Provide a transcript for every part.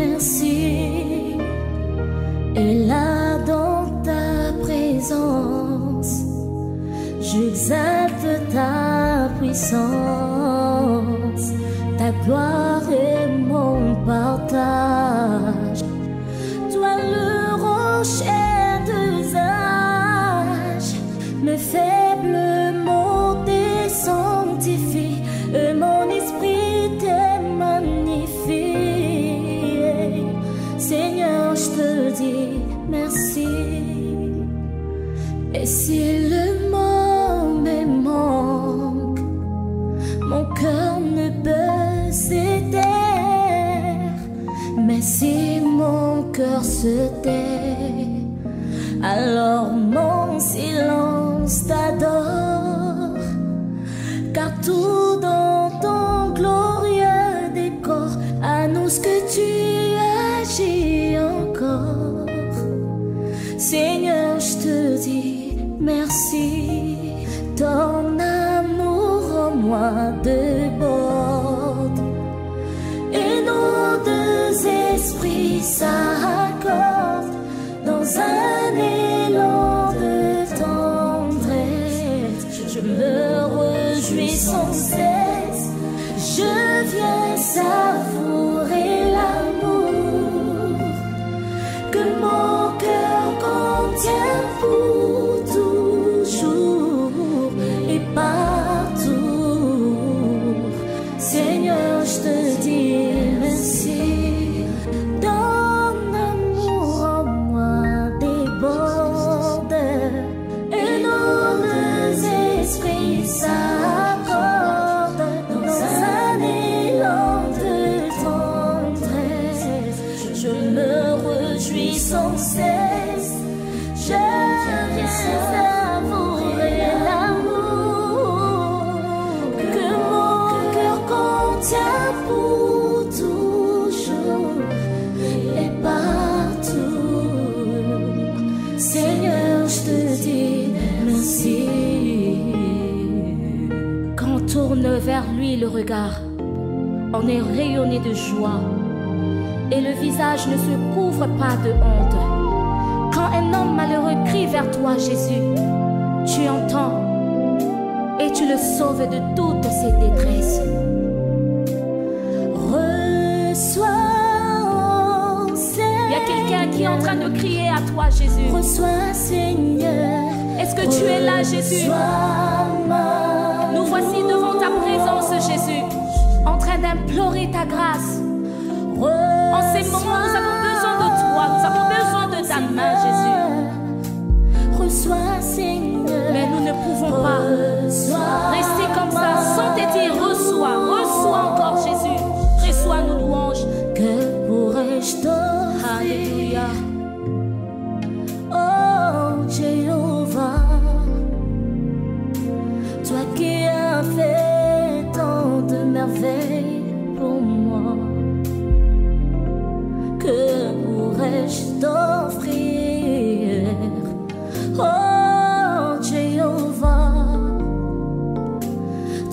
merci. Et là dans ta présence, j'exalte ta puissance. Ta gloire est mon partage. Toi le rocher d'usage, mes faibles mots te sanctifient, et mon esprit te magnifie. Seigneur, je te dis merci. Et si le monde me manque, mon cœur ne peut se taire. Mais si mon cœur se tait, alors mon silence t'adore. Car tout dans ton glorieux décor annonce que tu agis encore. Seigneur, je te dis merci. Ton amour en moi déborde, et nos deux esprits s'accordent dans un élan de tendresse. Je me réjouis sans cesse, je viens savourer l'amour que mon cœur contient pour toujours et partout. Seigneur, je te dis merci. Ton amour en moi déborde, et nos deux esprits s'accordent dans un élan de tendresse. Je me réjouis sans cesse, je viens savourer l'amour que mon cœur contient pour toujours et partout. Seigneur, je te dis merci. Quand on tourne vers lui le regard, on est rayonné de joie, et le visage ne se couvre pas de honte. Quand un homme malheureux crie vers toi, Jésus, tu entends et tu le sauves de toutes ses détresses. Reçois, Seigneur. Il y a quelqu'un qui est en train de crier à toi, Jésus. Reçois, Seigneur. Est-ce que tu es là, Jésus? Nous voici devant ta présence, Jésus, en train d'implorer ta grâce. En ces moments, nous avons besoin de toi, nous avons besoin de ta main, Jésus. Reçois, Seigneur. Mais nous ne pouvons pas rester comme ça sans te dire reçois, reçois encore, Jésus. Reçois nos louanges. Que pourrais-je t'offrir? Alléluia. Oh Jéhovah, toi qui as fait tant de merveilles pour moi, que pourrais-je t'offrir? Oh Jéhovah,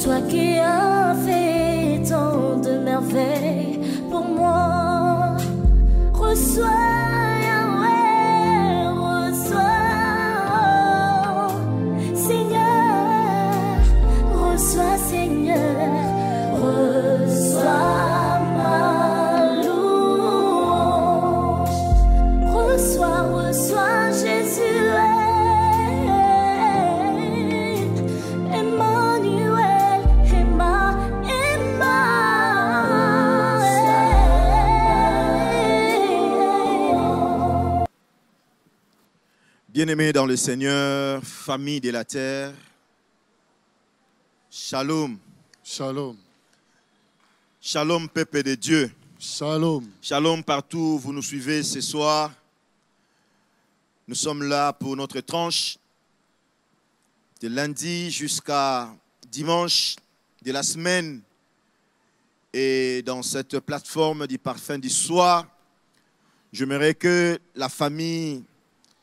toi qui as fait tant de merveilles pour moi, reçois. Bien-aimés dans le Seigneur, famille de la terre, shalom. Shalom. Shalom, peuple de Dieu. Shalom. Shalom partout où vous nous suivez ce soir. Nous sommes là pour notre tranche de lundi jusqu'à dimanche de la semaine. Et dans cette plateforme du parfum du soir, j'aimerais que la famille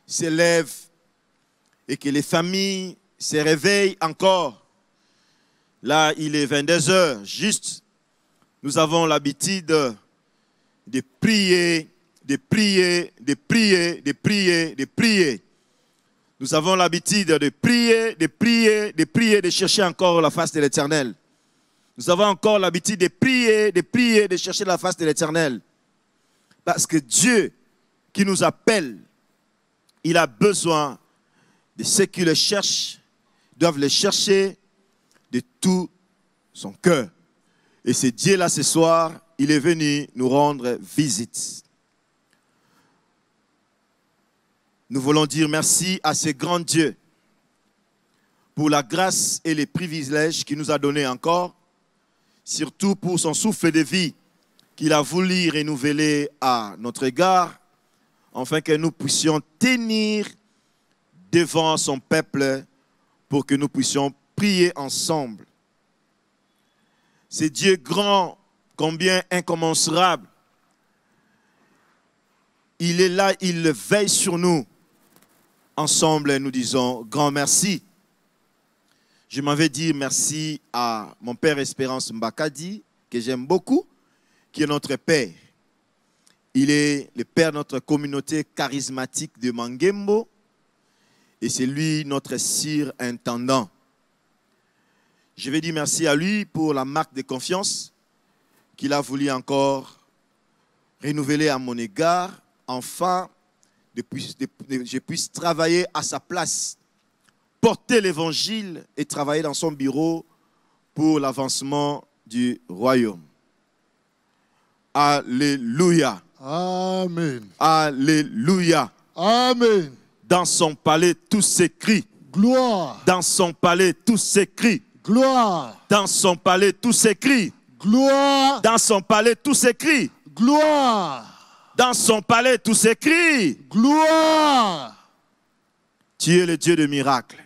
s'élève et que les familles se réveillent encore. Là, il est 22 h juste. Nous avons l'habitude de prier, de prier, de prier, de prier, de prier. Nous avons l'habitude de prier, de prier, de prier, de chercher encore la face de l'Éternel. Nous avons encore l'habitude de prier, de chercher la face de l'Éternel. Parce que Dieu qui nous appelle, il a besoin de ceux qui le cherchent, doivent le chercher de tout son cœur. Et ce Dieu-là, ce soir, il est venu nous rendre visite. Nous voulons dire merci à ce grand Dieu pour la grâce et les privilèges qu'il nous a donnés encore, surtout pour son souffle de vie qu'il a voulu renouveler à notre égard, afin que nous puissions tenir devant son peuple pour que nous puissions prier ensemble. C'est Dieu grand, combien incommensurable. Il est là, il veille sur nous. Ensemble, nous disons grand merci. Je m'en vais dire merci à mon père Espérance Mbakadi, que j'aime beaucoup, qui est notre père. Il est le père de notre communauté charismatique de Mangembo et c'est lui notre surintendant. Je vais dire merci à lui pour la marque de confiance qu'il a voulu encore renouveler à mon égard, enfin, je puisse travailler à sa place, porter l'évangile et travailler dans son bureau pour l'avancement du royaume. Alléluia. Amen. Alléluia. Amen. Dans son palais, tout s'écrit. Gloire. Dans son palais, tout s'écrit. Gloire. Dans son palais, tout s'écrit. Gloire. Dans son palais, tout s'écrit. Gloire. Dans son palais, tout s'écrit. Gloire. Tu es le Dieu de miracles.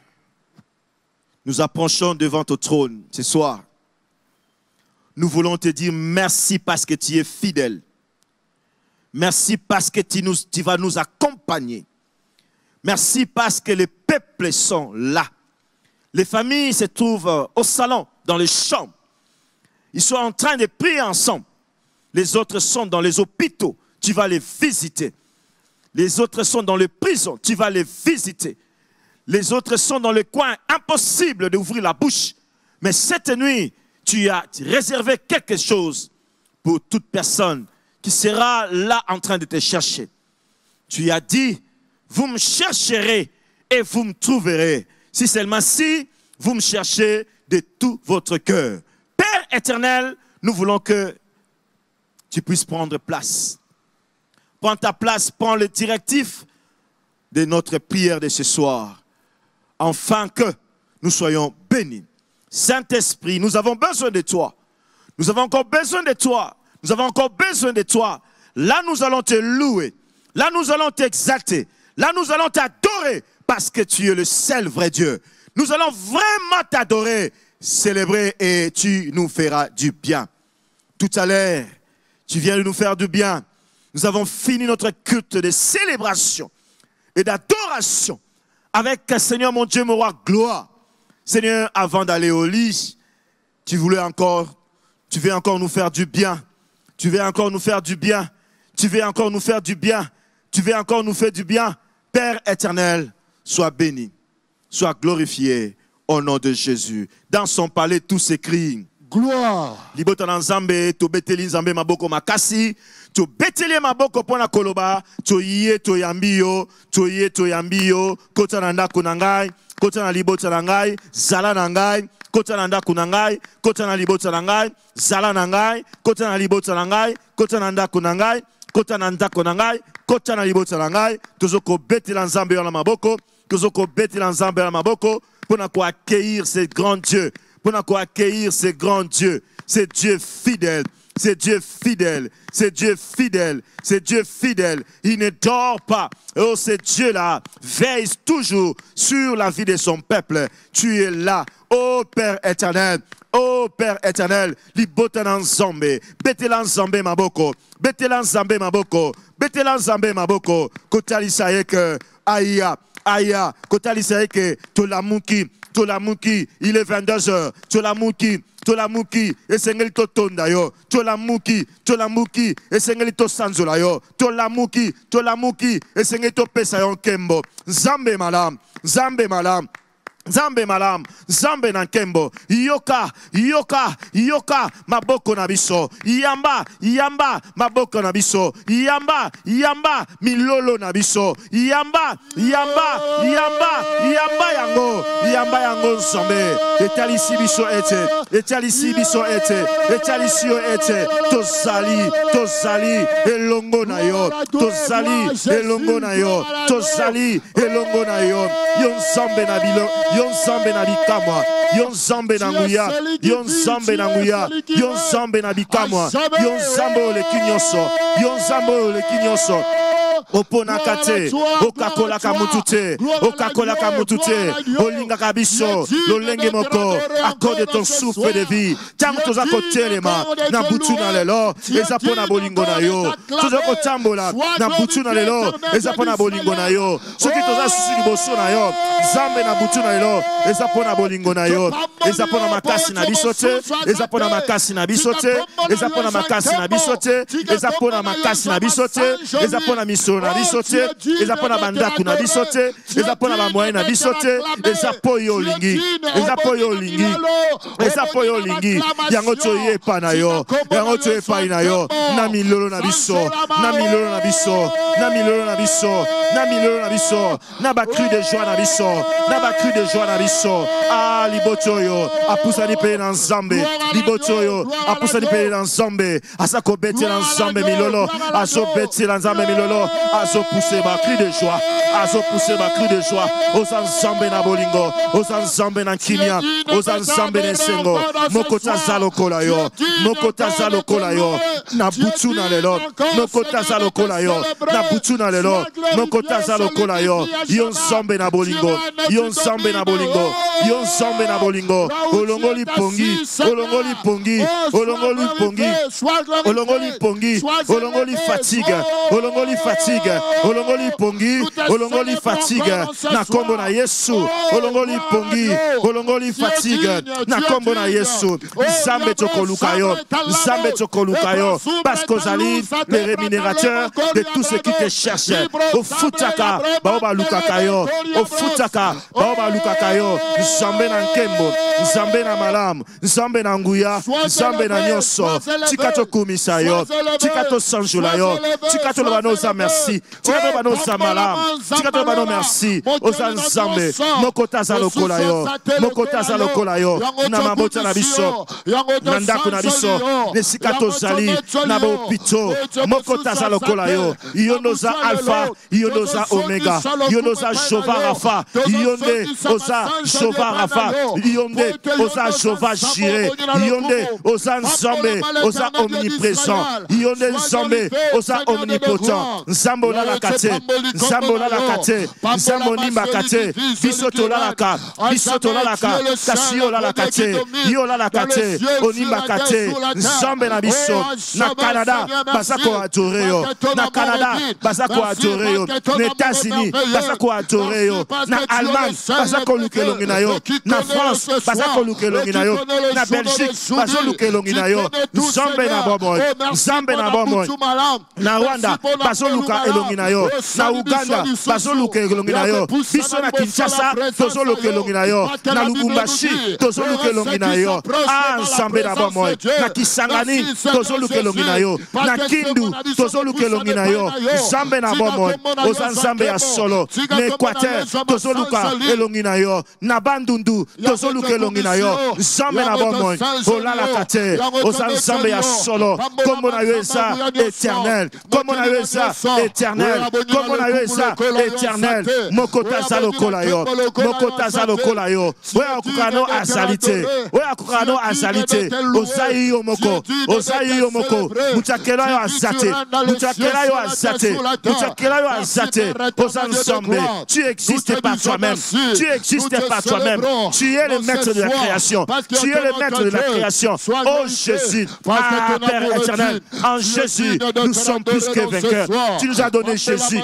Nous approchons devant ton trône ce soir. Nous voulons te dire merci parce que tu es fidèle. Merci parce que tu vas nous accompagner. Merci parce que les peuples sont là. Les familles se trouvent au salon, dans les chambres. Ils sont en train de prier ensemble. Les autres sont dans les hôpitaux. Tu vas les visiter. Les autres sont dans les prisons. Tu vas les visiter. Les autres sont dans le coin. Impossible d'ouvrir la bouche. Mais cette nuit, tu as réservé quelque chose pour toute personne qui sera là en train de te chercher. Tu as dit, vous me chercherez et vous me trouverez. Si seulement si vous me cherchez de tout votre cœur. Père éternel, nous voulons que tu puisses prendre place. Prends ta place, prends le directif de notre prière de ce soir. Afin que nous soyons bénis. Saint-Esprit, nous avons besoin de toi. Nous avons encore besoin de toi. Nous avons encore besoin de toi. Là, nous allons te louer. Là, nous allons t'exalter. Là, nous allons t'adorer parce que tu es le seul vrai Dieu. Nous allons vraiment t'adorer, célébrer et tu nous feras du bien. Tout à l'heure, tu viens de nous faire du bien. Nous avons fini notre culte de célébration et d'adoration avec Seigneur mon Dieu, mon roi, gloire. Seigneur, avant d'aller au lit, tu veux encore nous faire du bien. Tu veux encore nous faire du bien. Tu veux encore nous faire du bien. Tu veux encore nous faire du bien. Père éternel, sois béni, sois glorifié au nom de Jésus. Dans son palais, tout s'écrit. Gloire. Libota na nzambe, to beteli nzambe maboko makasi, to beteli maboko pona koloba, to yie to yambio, kota na ndako na ngai, kota na libota na ngai, zala na ngai, kota na ndako na ngai, kota na libota na ngai, zala na ngai, kota na libota na ngai, kota na ndako na ngai, kota na ndako na ngai, kota na libota na ngai, tozoko betela nzambe na maboko, tozoko betela nzambe na maboko, pona ko accueillir ce grand Dieu. Pour nous accueillir ce grand Dieu, ce Dieu fidèle, ce Dieu fidèle, ce Dieu fidèle, ce Dieu fidèle. Il ne dort pas. Oh, ce Dieu-là veille toujours sur la vie de son peuple. Tu es là, oh Père éternel. Oh Père éternel, libotana nzambe, betela nzambe maboko, betela nzambe maboko, betela nzambe maboko, kotalisa yeke aya, aya, kotalisa yeke tolamuki. Tolamuki, il est 22h. Tolamuki, et Sengel Totonda yo. Tolamuki, et Sengel to Sanzola yo. Tolamuki, et Sengel to Pesayon Kembo. Zambe malam. Zambe malam, Zambe nankembo, yoka, maboko na biso, yamba, maboko na biso, yamba, milolo na biso, yamba yango nzambe, etalisi biso ete, tozali, elongo na yo, yon nzambe na bilo, yon nzambe na bikamwa, yon nzambe na nguya, yon nzambe na bikamwa, yon nzambe ole kinyoso, opona kate, okakola kamutute, olinga kabiso, lolenge moko, accorde ton souffle de vie, tango toza kotelema, na butu na lelo, ezapona bolingo na yo, toza kotambola, na butu na lelo, ezapona bolingo na yo, soki toza susi liboso na yo, Zambe na butu na lelo, ezapona bolingo na yo, ezapona makasi na bisote, ezapona makasi na bisote, ezapona miso na bisote, ezapona bandaku na bisote, ezapona bamoye na bisote, ezapoyo olingi, yango toye pa na yo, na milolo na biso, na bakri de joie na biso, ah libotoyo, apusani pe na nzambe, asako bete na nzambe milolo, azo bete na nzambe milolo, azo pousser ba cri de joie, oza nzambe na bolingo, oza nzambe na kimia, oza nzambe na sengo, mokota zalokola yo, na butu na lelo, mokota zalokola yo, yon nzambe na bolingo, olongoli fatigue, na kombo na Yesu, olongoli fatigue, na kombo na Yesu, Zambe tokoluka yo, parce qu'ozali les rémunérateurs de tous ceux qui te cherchent, au futaka, baoba lukaka yo, Zambe na nkembo, Zambe na malamu, Zambe na nguya, Zambe na nyonso, tikato kumisa yo, tikato sanjula yo, tikato lobano za merci, tikato lobano za malamu, tikato lobano merci, oza nzambe, mokota za lokola yo, na mabota na biso, na ndako na biso, nesikato zali, na bopito, mokota za lokola yo, yonoza alpha, yonoza omega, yonoza Jova Rafa, yonde oza Jova Rafa, yonde oza Jova Jireh, yonde oza nzambe, oza omniprésent, yonde nzambe, oza omnipotent, nzambo la kate, nzambo nimba kate, bisoto la laka, kasio la kate, yo la kate, onimba kate, nzambe na biso, na Canada, bazako adore yo, na Canada, bazako adore yo, na États-Unis, bazako adore yo, na Allemagne, bazako lukelongi na yo, na France, bazako lukelongi na yo, na Belgique, bazako lukelongi na yo, nzambe na bomoy, na Rwanda, bazako luka elongi na yo, na Uganda, bazako luka elongi na yo, biso na Kinshasa, tozo luka elongi na yo, na Lubumbashi, tozo luka elongi na yo, nzambe na bomoy, na Kisangani, tozo luka elongi na yo, na Kindu, tozo luka elongi na yo, nzambe na bomoy, oza nzambe ya solo, na Equateur, tozo luka elongi na yo, na Bandundu, tozo luka elongi na yo, nzambe na bomoy, olala kate, oza nzambe ya solo, kombo na yo eza éternel, kombo na yo eza éternel, kombo na yo eza éternel, mokota za lokola yo, oya okukano azalite, ozayi yo moko, mutakela yo azate, oza nzambe, tu existes par toi-même, tu es le maître de la création, oh Jésus, Père éternel, en Jésus, nous sommes plus que vainqueurs, tu Tu nous as donné Jésus.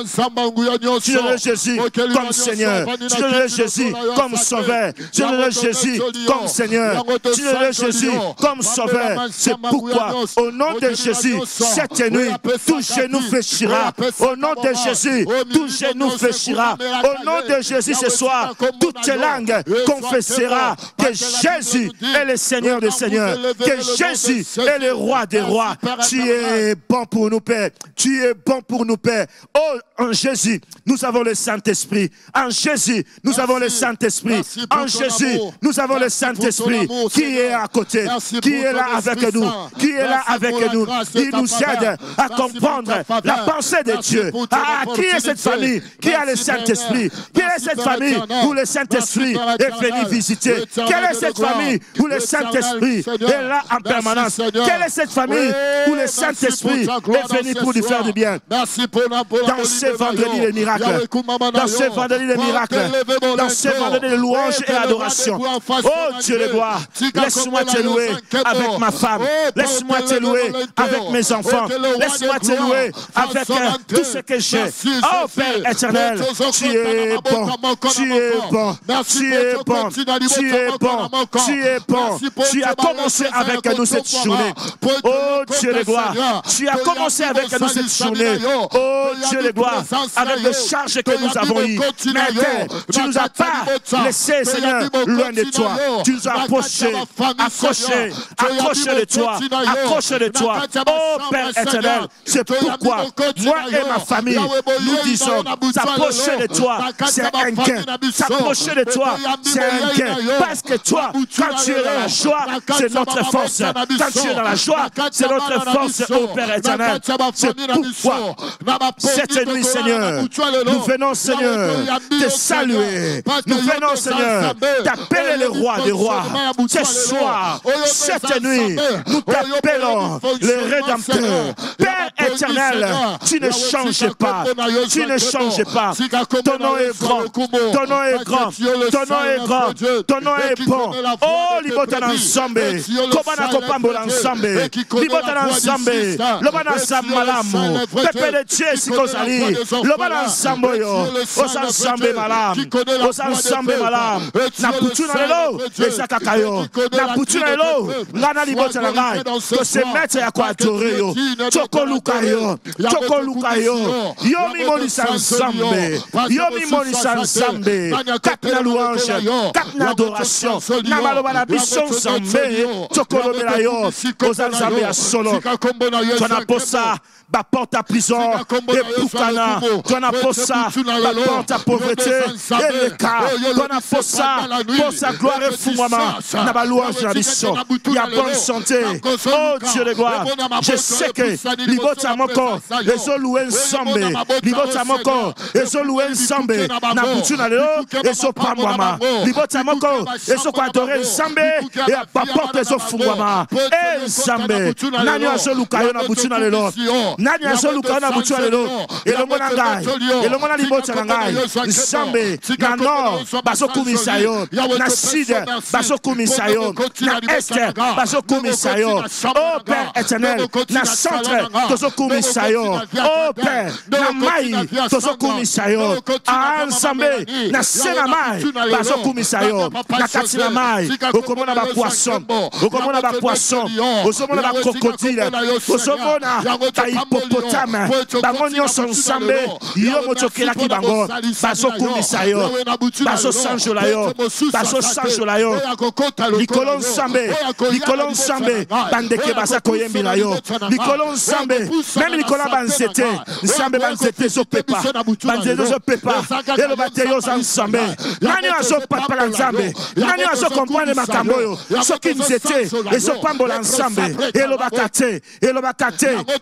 Tu nous as donné Jésus comme Seigneur. Tu nous as donné Jésus comme Sauveur. Tu nous as donné Jésus comme Seigneur. Tu nous as donné Jésus comme Sauveur. C'est pourquoi, au nom de Jésus, cette nuit, tout genou fléchira. Au nom de Jésus, tout genou fléchira. Au nom de Jésus, ce soir, toute langue confessera que Jésus est le Seigneur des Seigneurs, que Jésus est le Roi des Rois. Tu es bon pour nous, Père. Tu es bon pour nous, Père. Oh, en Jésus, nous avons le Saint-Esprit. En Jésus, nous avons le Saint-Esprit. En Jésus, nous avons le Saint-Esprit qui est à côté, qui est là avec nous, qui est là avec nous. Il nous aide à comprendre la pensée de Dieu. Ah, qui est cette famille qui a le Saint-Esprit? Qui est cette famille où le Saint-Esprit est venu visiter? Quelle est cette famille où le Saint-Esprit est là en permanence? Quelle est cette famille où le Saint-Esprit est venu pour lui faire du bien? Dans ce vendredi de miracles, dans ce vendredi de miracles, dans ce vendredi de louange et adoration. Oh Dieu de gloire, laisse-moi te louer avec ma femme, laisse-moi te louer avec mes enfants, laisse-moi te louer avec tout ce que j'ai. Oh Père éternel, tu es bon, tu es bon, tu es bon, tu es bon, tu es bon. Tu as commencé avec nous cette journée. Oh Dieu de gloire, tu as commencé avec nous cette journée. Oh Dieu de gloire, avec les charges que nous avons eues. Mais tu ne nous as pas laissé, Seigneur, loin de toi. Tu nous as approchés, accrochés, accrochés de toi, accrochés de toi. Oh Père éternel, c'est pourquoi moi et ma famille, nous disons, s'approcher de toi, c'est un gain. S'approcher de toi, c'est un gain. Parce que toi, quand tu es dans la joie, c'est notre force. Quand tu es dans la joie, c'est notre force, oh Père éternel. C'est pourquoi, cette nuit, Seigneur, nous venons, Seigneur, te saluer. Nous venons, Seigneur, t'appeler le roi des rois. Ce soir, cette nuit, nous t'appelons le Rédempteur. Père éternel, tu ne changes pas. Tu ne changes pas. Ton nom est grand. Ton nom est grand. Ton nom est grand. Ton nom est bon. Oh, libotana ensemble. Kobana kopambola ensemble. Libotana ensemble. Lobana samalamu. Pepe de Dieu si kozali. Lobana ensemble yo. Osa ensemble malam. Osa ensemble malam. Na putu na lelo. Ezaka kayo. Na putu na lelo. Ngana libotana ngai. Que se mettre à quoi adorer yo. Choko lukayo. Choko lukayo. Yomi monisa ensemble. Yomi monisa ensemble. Katna louange. Katna adoration. Namalobana bison ensemble. Choko lomela yo. Osa ensemble à solo. Tona posa. Ma porte à prison, et Poukana, tu en as pour ça, ma porte à pauvreté, et le cas, tu en as pour ça, pour sa gloire et fou maman, n'a pas louange la mission, il y a bonne santé, oh Dieu de gloire, je sais que l'ibota mon corps, les ont loué ensemble, l'ibota mon corps, les ont loué ensemble, n'a boutu dans le haut, et sont pas maman, l'ibota mon corps, ils ont adoré ensemble, et à ma porte, les ont fou maman, et ensemble, n'a pas loué n'a boutu dans le haut. Nani azoluka na butu lelo elongo na ngai elongo na libota na ngai nsambe na nord bazokumisa yo na sud bazokumisa yo na est bazokumisa yo oh Père éternel na centre tozokumisa yo oh Père na mai tozokumisa yo ensemble na sena mai bazokumisa yo na kati na mai okomona ba poisson okomona ba poisson ozomona ba crocodile ozomona hippopotame bango nyonso ensemble yo motokelaki bango bazokumisa yo bazosanjola yo bazosanjola yo likolo nsambe bandeke baza koyembela yo likolo nsambe meme likolo banzete nsambe banzete ezopepa banzete ezopepa eloba te yo oza nsambe nani azopapala nzambe nani azokomprendre makambo oyo soki nzete ezopambola nsambe elobaka te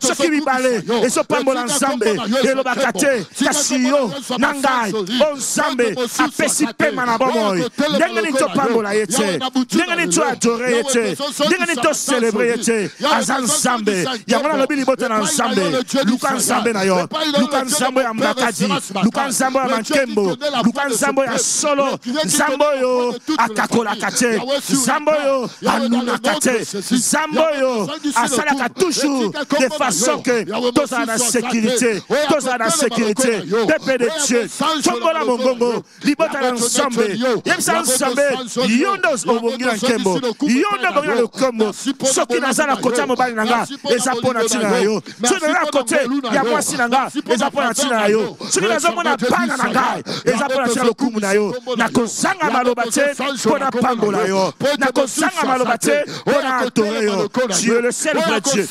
soki mibale ezopambola nsambe elobaka te kasi yo na ngai o nsambe apesi pema na bomoi ndenge nini topambola ye te ndenge nini toadore ye te ndenge nini tocelebre ye te aza nsambe yango nalobi libota na nsambe luka nsambe na yo luka nsambe ya mbakadi luka nsambe ya mankembo luka nsambe ya solo nsambe oyo akakolaka te nsambe oyo anunaka te nsambe oyo asalaka toujours de façon que sécurité, tous à la sécurité, tous à la sécurité, peuple de Dieu, Tombola Mongongo, Libota ensemble, Yemsa ensemble, Yondos Obongi Nkembo, Yondo Bongi le Kombo, Soki Nazala Kota Mobile Nanga, et Zapona Tinayo, sur le côté, Yamwasi Nanga, et Zapona Tinayo, sur les hommes à Pana Nanga, et Zapona Tinayo Kumunayo, Nakosanga Malobate, Pona Pambolayo, Nakosanga Malobate, Pona Atoreyo, tu es le seul vrai Dieu.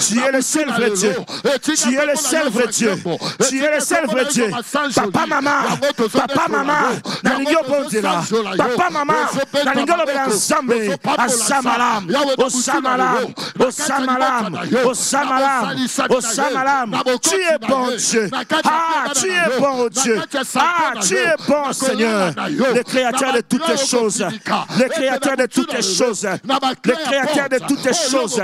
Tu es le seul vrai Dieu. Tu es le seul vrai Dieu. Tu es le seul vrai Dieu. Papa, maman, Nanigyo Bondela. Papa, maman, Nanigyo Bondela Zambe. Asamalam, Osamalam, Osamalam, Osamalam, Osamalam. Tu es bon Dieu. Ah, tu es bon Dieu. Ah, tu es bon Seigneur. Le créateur de toutes les choses. Le créateur de toutes les choses. Le créateur de toutes les choses.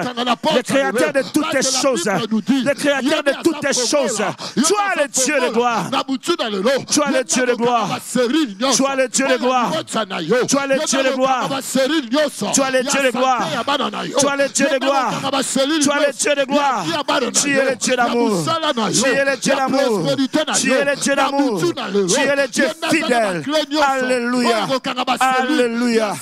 Le créateur de toutes les choses. Le créateur de toutes les choses. Tu as le Dieu de gloire. Tu as le Dieu de gloire. Tu as le Dieu de gloire. Tu as le Dieu de gloire. Tu as le Dieu de gloire. Tu as le Dieu de gloire. Tu as le Dieu de gloire. Tu es le Dieu d'amour. Tu es le Dieu d'amour. Tu es le Dieu d'amour. Tu es le Dieu fidèle. Alléluia. Alléluia.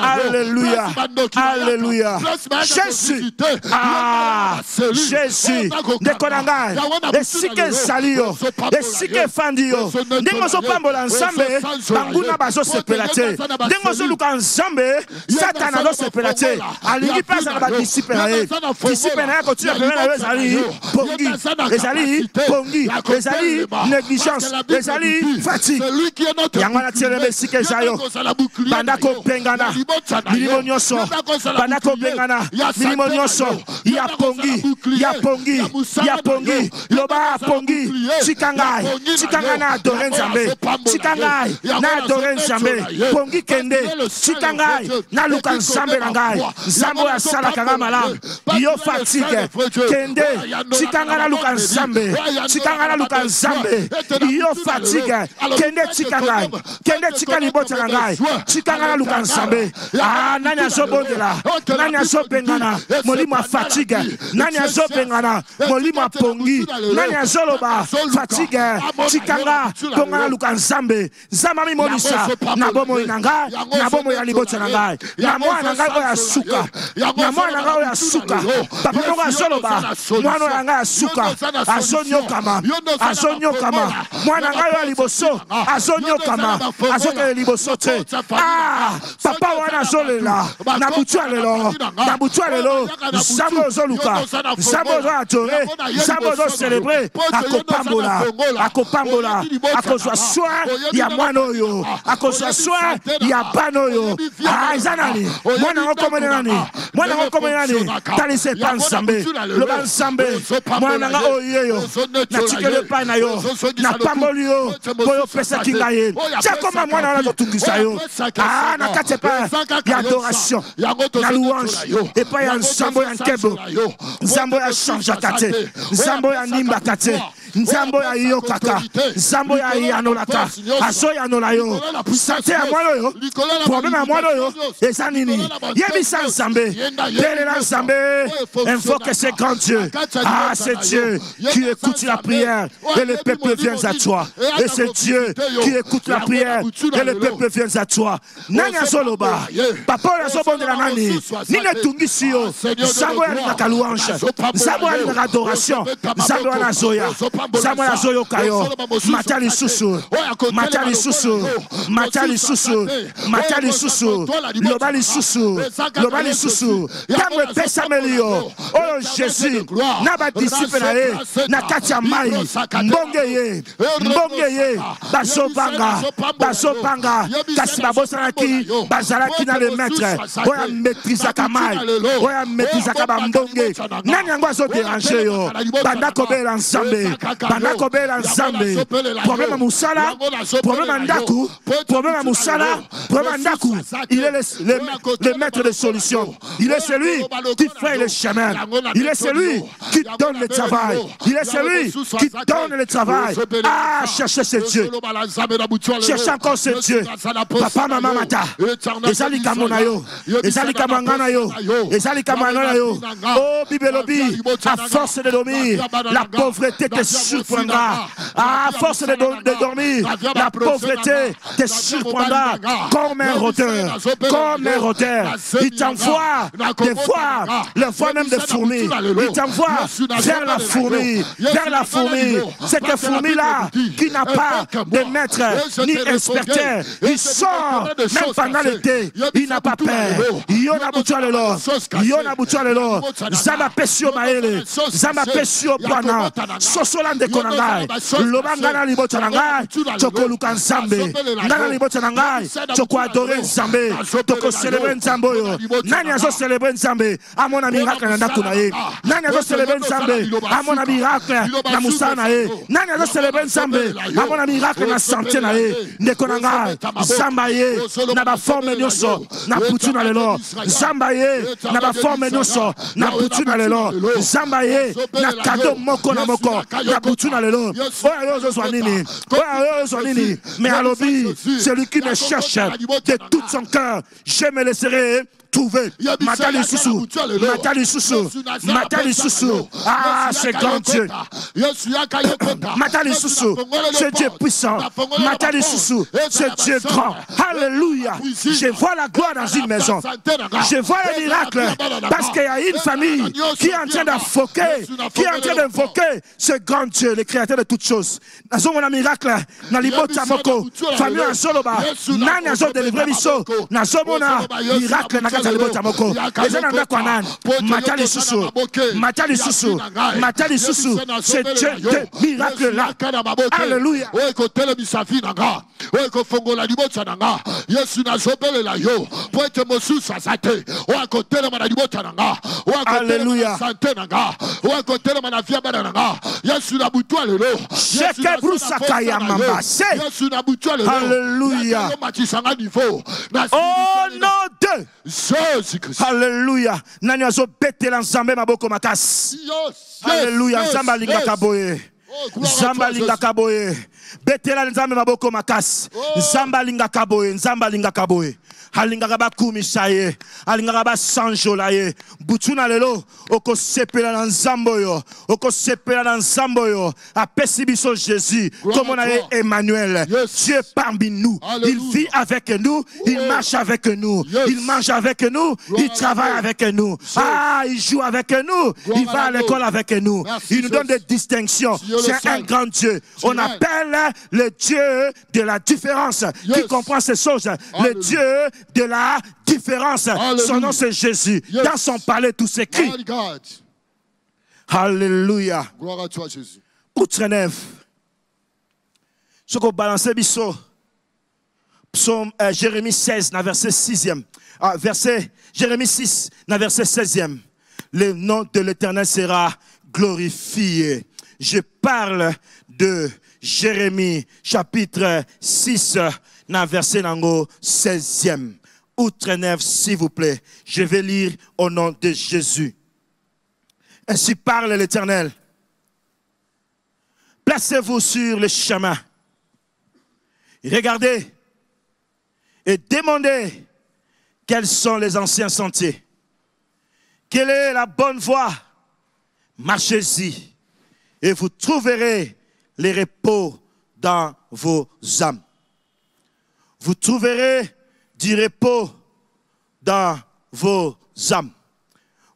Alléluia. Alléluia. Jésus. Ah, Jésus. Dekonanga. Esike salio. Esike fandio. Dengozo pambola nsambe. Banguna bazo sepelate. Dengozo luka nsambe. Satana lo sepelate. Alingi pasa na ba disciple na ye. Disciple na ye continue à faire la ezali pongi. Ezali pongi. Ezali négligence. Ezali fatigue. Yangana tiere esike zayo. Bandako pengana. Milimo nyonso. Bandako pengana. Milimo nyonso. Ya pongi. Ya pongi. Ya pongi. Loba pongi. Chikangai. Chikangai na adorer Nzambe. Chikangai na adorer Nzambe. Pongi kende. Chikangai na luka Nzambe na ngai. Nzambe ya sala kanga malam. Yo fatigue. Kende. Chikangai na luka Nzambe. Chikangai na luka Nzambe. Yo fatigue. Kende chikangai. Kende chikali bota na ngai. Chikangai na luka Nzambe. Ah, nani azobondela. Nani azobengana. Molimo fatigue. Nani azobengana. Molimo pongi. Nani azoloba. Fatigue. Chikanga. Pongana luka Nzambe. Nzamba mi monisa. Na bomo inanga. Na bomo ya libota na ngai. Na mwana ngai oya suka. Na mwana ngai oya suka. Papa nonga azoloba. Mwana ya ngai suka. Azonyokama. Azonyokama. Mwana ngai oya liboso. Azonyokama. Azokele liboso te. Ah, papa wana azolela. Na butua lelo. Na butua lelo. Nzambe ozoluka. Nzambe ozo adore. Nzambe ozo célébrer. Akopambola. Akopambola. Akozwa soin ya mwana oyo. Akozwa soin ya bana oyo. Ah, ezanani. Mwana ngokomene nani. Mwana ngokomene nani. Talise pa Nzambe. Loba Nzambe. Mwana nga oyo. Na tikele pa na yo. Na pamboli yo. Boyo pesa kinga ye. Chakoma mwana wana totungisa yo. Ah, na kate pa ya adoration. Na louange. Et pas ya Nzambo ya nkebo. Nzambo ya change kate. Nzambo ya nimba kate. Nzambo ya iyo kaka. Nzambo ya yanolaka. Aso yanolayo. Sante ya mwana yo. Problème ya mwana yo. Eza nini. Yebisa Nzambe. Pelela Nzambe. Invoque ce grand Dieu. Ah, c'est Dieu qui écoute la prière et le peuple vient à toi. Et c'est Dieu qui écoute la prière et le peuple vient à toi. Nani azoloba. Papa azobonde la nani. Nine tungisi yo. Nzambo ya linaka louange. Nzambo ya linaka adoration. Nzambo ya nazoya. Nzambo ya zoyo kayo. Matali susu. Matali susu. Matali susu. Matali susu. Lobali susu. Lobali susu. Kamwe pesa melio. Oh Jésus. Naba disciple na ye. Na katia mai. Mbonge ye. Mbonge ye. Bazobanga. Bazobanga. Kasi babosaraki. Bazalaki na le maître. Oya maîtrise kamai. Oya maîtrise kabambonge. Nani yango azo déranger yo. Banda kobela Nzambe. banda kobela nzambe problème à musala problème à ndaku problème à musala problème à ndaku il est le maître de solution. Il est celui qui fait le chemin. Il est celui qui donne le travail. Il est celui qui donne le travail. Ah, cherchez ce Dieu. Cherchez encore ce Dieu. Papa, maman, mata. Ezali kamonayo. Ezali kamanganayo. Ezali kamanganayo. Oh, bibelobi. À force de dormir, la pauvreté te surprendra. À force de dormir, la pauvreté te surprendra. Comme un roteur. Comme un roteur. Il t'envoie des fois, le fois même des fourmis. Il t'envoie vers la fourmi. Vers la fourmi. Cette fourmi-là qui n'a pas de maître ni inspecteur. Il sort même pendant l'été. Il n'a pas peur. Yona boutualelo. Yona boutualelo. Zamba pesio maele. Zamba pesio bwana. Sosolande konangai. Lobangana libota nangai. Choko lukan zambe. Ngana libota nangai. Choko adore zambe. Toko célébrer nzamboyo. Nani azo célébrer nzambe. Amona miracle na ndakuna ye. Nani azo célébrer nzambe. Amona miracle na musana ye. Nani azo célébrer nzambe. Amona miracle na santé na ye. Ndeko nangai. Zamba ye. Na ba forme nyonso. Na putu na lelo. Zamba ye. Na ba forme nyonso. Na putu na lelo. Zamba ye. Na kado moko na moko. Na putu na lelo. Oya yo zo nini. Oya yo zo nini. Mais alobi, celui qui me cherche de tout son cœur, je me laisserai trouver. Matali Soussou. Matali Soussou. Matali Soussou. Ah, c'est grand Dieu. Matali Soussou. C'est Dieu puissant. Matali Soussou. C'est Dieu grand. Alléluia. Je vois la gloire dans une maison. Je vois le miracle. Parce qu'il y a une famille qui est en train d'invoquer, qui est en train d'invoquer ce grand Dieu, le créateur de toutes choses. Dans un miracle, dans l'ibota moko, famille en soloba, nani azo délivrer biso, dans un miracle, Matali Soussou, Matali Soussou, Matali Soussou, c'est Dieu de miracle là. Alléluia. Alléluia. Alléluia. Oh non de Alléluia. Nani azo betela nzambe maboko makasi. Alléluia. Nzamba linga kaboye. Nzamba linga kaboye. Betela nzambe maboko makasi. Nzamba linga kaboye. Nzamba linga kaboye. Alingaka bakumisa ye, alingaka basanjola ye. Butuna lelo oko sepela na nzambo yo, oko sepela na nzambo yo. Apesi biso Jésus, comme on a Emmanuel. Dieu parmi nous, il vit avec nous, il marche avec nous, il mange avec nous, il travaille avec nous. Ah, il joue avec nous, il va à l'école avec nous. Il nous donne des distinctions. C'est un grand Dieu. On appelle le Dieu de la différence, qui comprend ces choses. Le Dieu de la différence. Alléluia. Son nom c'est Jésus. Dans son palais tout s'écrit. Alléluia. Gloire à toi Jésus. Outre neuf. Ce qu'on balance biso. Psaume Jérémie 16, dans verset 6e. Jérémie 6, dans verset 16e. Le nom de l'Éternel sera glorifié. Je parle de Jérémie chapitre 6, dans verset 16e. Outre neuf, s'il vous plaît. Je vais lire au nom de Jésus. Ainsi parle l'Éternel. Placez-vous sur le chemin. Regardez et demandez quels sont les anciens sentiers. Quelle est la bonne voie? Marchez-y et vous trouverez les repos dans vos âmes. Vous trouverez du repos dans vos âmes.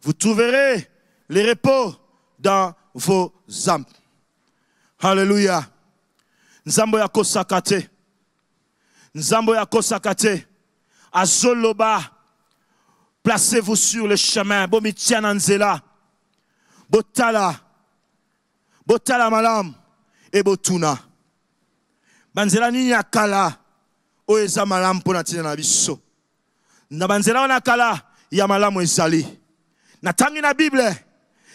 Vous trouverez les repos dans vos âmes. Alléluia. Nzambo ya kosakate. Nzambo ya kosakate. Azoloba. Placez-vous sur le chemin. Bomitiana nzela. Botala. Botala malam. Et botuna. Banzela nini akala. Oeza malam pona tina na biso. Na banzela wana kala ya malamu ezali. Na tangi na Bible.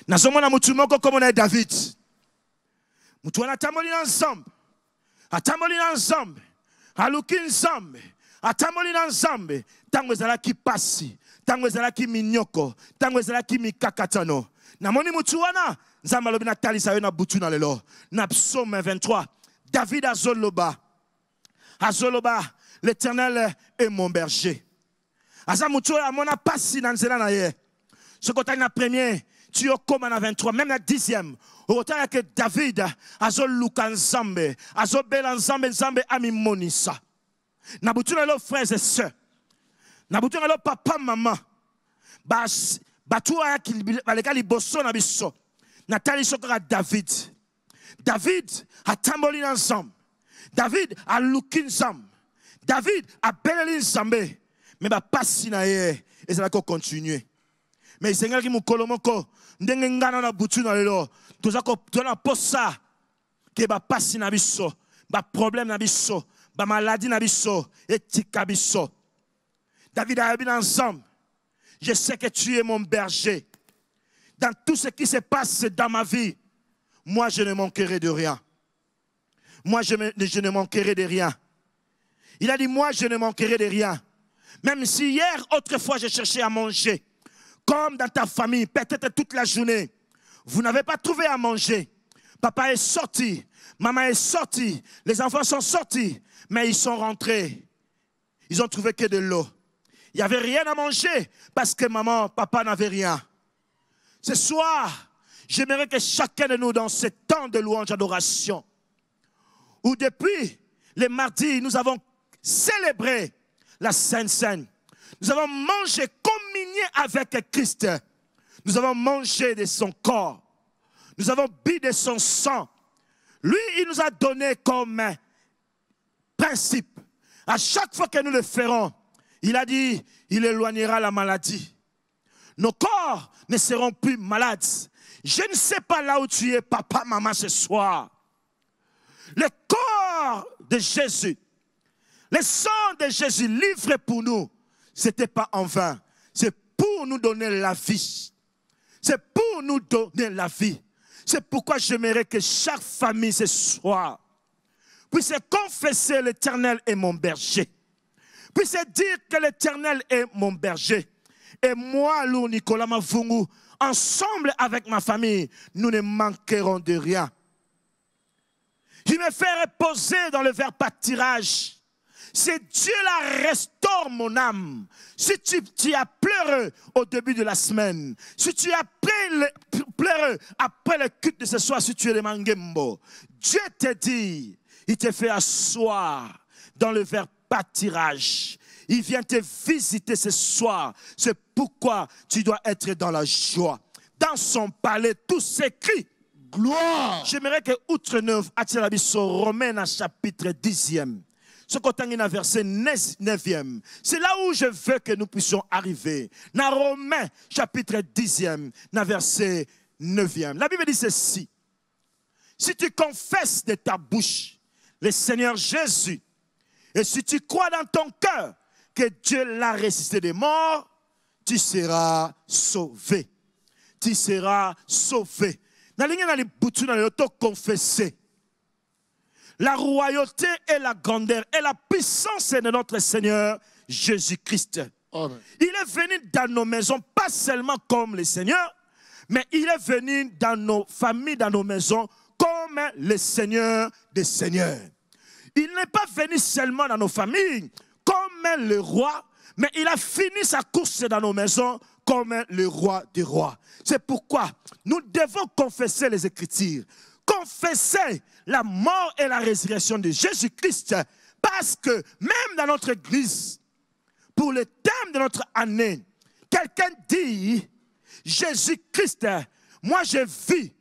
Na somo na mutu moko comme on est David. Mutu atamboli ensemble. Atamboli ensemble. Aluki ensemble. Atamboli ensemble. Tango ezalaki pasi. Tango ezalaki minyoko. Tango ezalaki mikakatano. Namoni mutu wana. Nzamba lobi na talisa yo na butu na lelo. Na psaume 23. David azoloba. Azoloba. L'Éternel est mon berger. Aza mutu amona pasi na nzela na ye. Ce côté na premier. Tu es comme en 23, même la 10e. Autant que David, azo luka nzambe, azo bela nzambe nzambe ami monisa. Nabutu na lo frères et sœurs. Nabutu na lo papa maman. Batu aya ki baleka liboso na biso. Natali sokoka David. David a tamboli nzambe. David a luki nzambe. David a beleli nzambe. Mais ba pasi na ye, ezalako continuer. Mais il Seigneur qui m'a colomoko, ndenge ngana na butu na lelo, tozako tona posa ke ba pasi na biso, ba problème na biso, ba maladie na biso, etika biso. David a habité ensemble. Je sais que tu es mon berger. Dans tout ce qui se passe dans ma vie, moi je ne manquerai de rien. Moi je ne manquerai de rien. Il a dit moi je ne manquerai de rien. Même si hier, autrefois, j'ai cherché à manger. Comme dans ta famille, peut-être toute la journée, vous n'avez pas trouvé à manger. Papa est sorti, maman est sortie, les enfants sont sortis, mais ils sont rentrés. Ils ont trouvé que de l'eau. Il n'y avait rien à manger parce que maman, papa n'avaient rien. Ce soir, j'aimerais que chacun de nous, dans ce temps de louange, d'adoration, où depuis les mardis, nous avons célébré la Sainte Seine. Nous avons mangé, communié avec Christ. Nous avons mangé de son corps. Nous avons bu de son sang. Lui, il nous a donné comme principe. À chaque fois que nous le ferons, il a dit, il éloignera la maladie. Nos corps ne seront plus malades. Je ne sais pas là où tu es, papa, maman, ce soir. Le corps de Jésus, le sang de Jésus livré pour nous, ce n'était pas en vain. C'est pour nous donner la vie. C'est pour nous donner la vie. C'est pourquoi j'aimerais que chaque famille ce soir puisse confesser l'Éternel est mon berger. Puisse dire que l'Éternel est mon berger. Et moi, Lou Nicolas Mavungu, ensemble avec ma famille, nous ne manquerons de rien. Il me fait reposer dans le vert pâturage. C'est Dieu là restaure mon âme. Si tu as pleuré au début de la semaine, si tu as pleuré après le culte de ce soir, si tu es le mangembo, Dieu te dit, il te fait asseoir dans le vert pâturage. Il vient te visiter ce soir. C'est pourquoi tu dois être dans la joie. Dans son palais, tout s'écrit. Gloire. J'aimerais que Outre-Neuve attire la biso Romains chapitre 10e. Ce côté est verset 9e. C'est là où je veux que nous puissions arriver. Dans Romains chapitre 10e, dans verset 9e. La Bible dit ceci. Si tu confesses de ta bouche le Seigneur Jésus, et si tu crois dans ton cœur que Dieu l'a ressuscité des morts, tu seras sauvé. Tu seras sauvé. Dans les boutons, dans les confesser. La royauté et la grandeur et la puissance de notre Seigneur Jésus-Christ. Il est venu dans nos maisons, pas seulement comme le Seigneur, mais il est venu dans nos familles, dans nos maisons, comme le Seigneur des Seigneurs. Il n'est pas venu seulement dans nos familles, comme le roi, mais il a fini sa course dans nos maisons, comme le roi des rois. C'est pourquoi nous devons confesser les Écritures. Confesser la mort et la résurrection de Jésus-Christ, parce que même dans notre église, pour le thème de notre année, quelqu'un dit, Jésus-Christ, moi je vis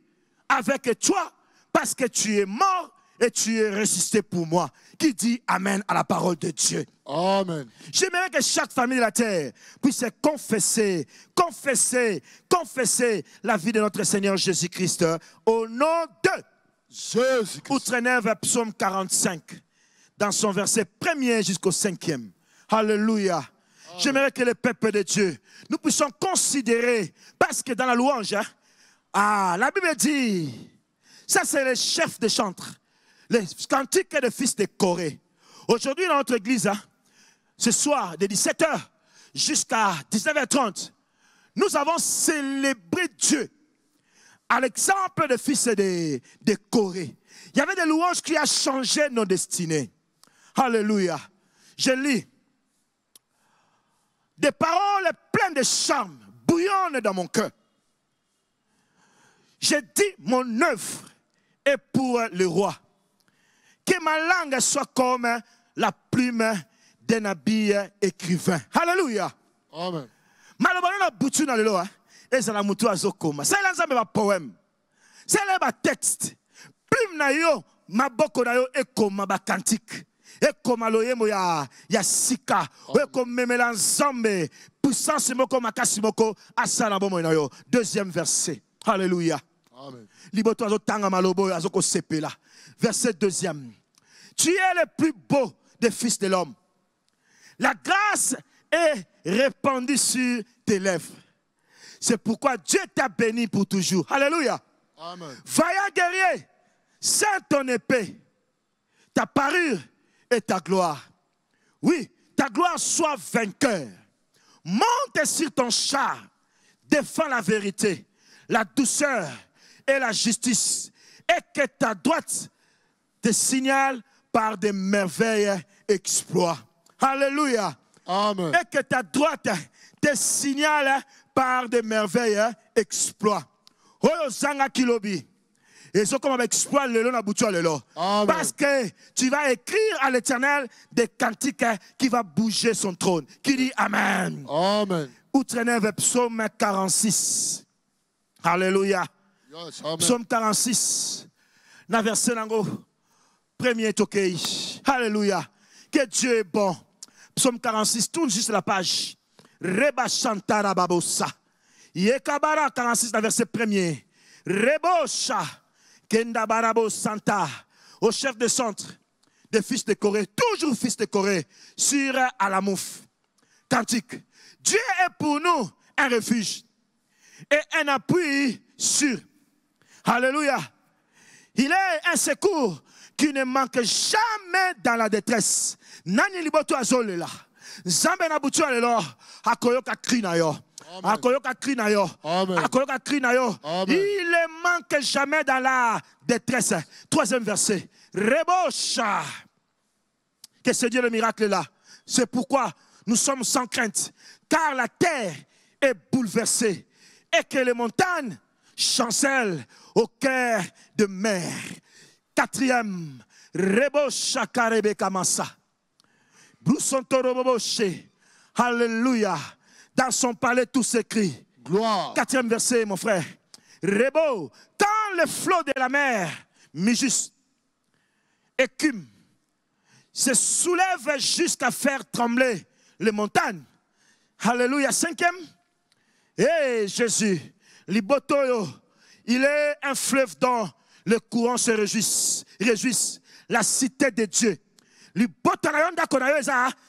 avec toi parce que tu es mort et tu es ressuscité pour moi. Qui dit Amen à la parole de Dieu. Amen. J'aimerais que chaque famille de la terre puisse confesser la vie de notre Seigneur Jésus-Christ au nom de Jésus-Christ. Outre-Neuve, psaume 45, dans son verset 1er jusqu'au 5e. Alléluia. J'aimerais que le peuple de Dieu, nous puissions considérer, parce que dans la louange, la Bible dit, Ça, c'est les chefs de chantres. Les cantiques des fils de Corée. Aujourd'hui, dans notre église, ce soir, de 17h jusqu'à 19h30, nous avons célébré Dieu à l'exemple des fils de Corée. Il y avait des louanges qui ont changé nos destinées. Alléluia. Je lis. Des paroles pleines de charme bouillonnent dans mon cœur. J'ai dit, mon œuvre est pour le roi. Que ma langue soit comme la plume d'un habile écrivain. Alléluia. Amen. Malobana boutu na lelo ezala mutu azokoma. Ça là nzambe ba poème. Ça là ba texte. Plume na yo maboko na yo ekoma ba cantique. Ekoma loyemo ya sika. Ekomemela nzambe puissance moko makasi moko asala bomo na yo. Deuxième verset. Alléluia. Amen. Liboto azotanga malobo azoko sepela. Verset deuxième. Tu es le plus beau des fils de l'homme. La grâce est répandue sur tes lèvres. C'est pourquoi Dieu t'a béni pour toujours. Alléluia. Amen. Vaillant guerrier, serre ton épée, ta parure et ta gloire. Oui, ta gloire soit vainqueur. Monte sur ton char, défends la vérité, la douceur et la justice, et que ta droite te signale par des merveilles exploits. Alléluia. Amen. Et que ta droite te signale par des merveilles exploits. Oyo zanga kilobi. Et ce comme exploit le na boutu lelo. Parce que tu vas écrire à l'Éternel des cantiques qui va bouger son trône. Qui dit Amen. Amen. Outre psaume 46. Alléluia. Yes, amen. Psaume 46. Na verset nango. Premier tokei. Alléluia. Que Dieu est bon. Psaume 46, tourne juste la page. Reba Shantara Babosa. Yekabara 46, dans verset premier. Rebosha. Kenda Barabo Santa. Au chef de centre des fils de Corée. Toujours fils de Corée. Sur Alamouf. Cantique. Dieu est pour nous un refuge. Et un appui sûr. Alléluia. Il est un secours qui ne manque jamais dans la détresse. Nani liboto azolela. Zambe na butu alelo. Akoyoka kri na yo. Akoyoka kri na yo. Akoyoka kri na yo. Il ne manque jamais dans la détresse. Troisième verset. Rebosha. Que c'est Dieu le miracle là. C'est pourquoi nous sommes sans crainte. Car la terre est bouleversée. Et que les montagnes chancellent au cœur de mer. Quatrième, Rebo Shakarebe Kamasa. Blousontoroboboché. Alléluia. Dans son palais tout s'écrit. Gloire. Quatrième verset, mon frère. Rebo, quand le flot de la mer, Mijus, écume, se soulève jusqu'à faire trembler les montagnes. Alléluia. Cinquième. Eh Jésus, Libotoyo, il est un fleuve dont les courants se réjouissent. La cité de Dieu. La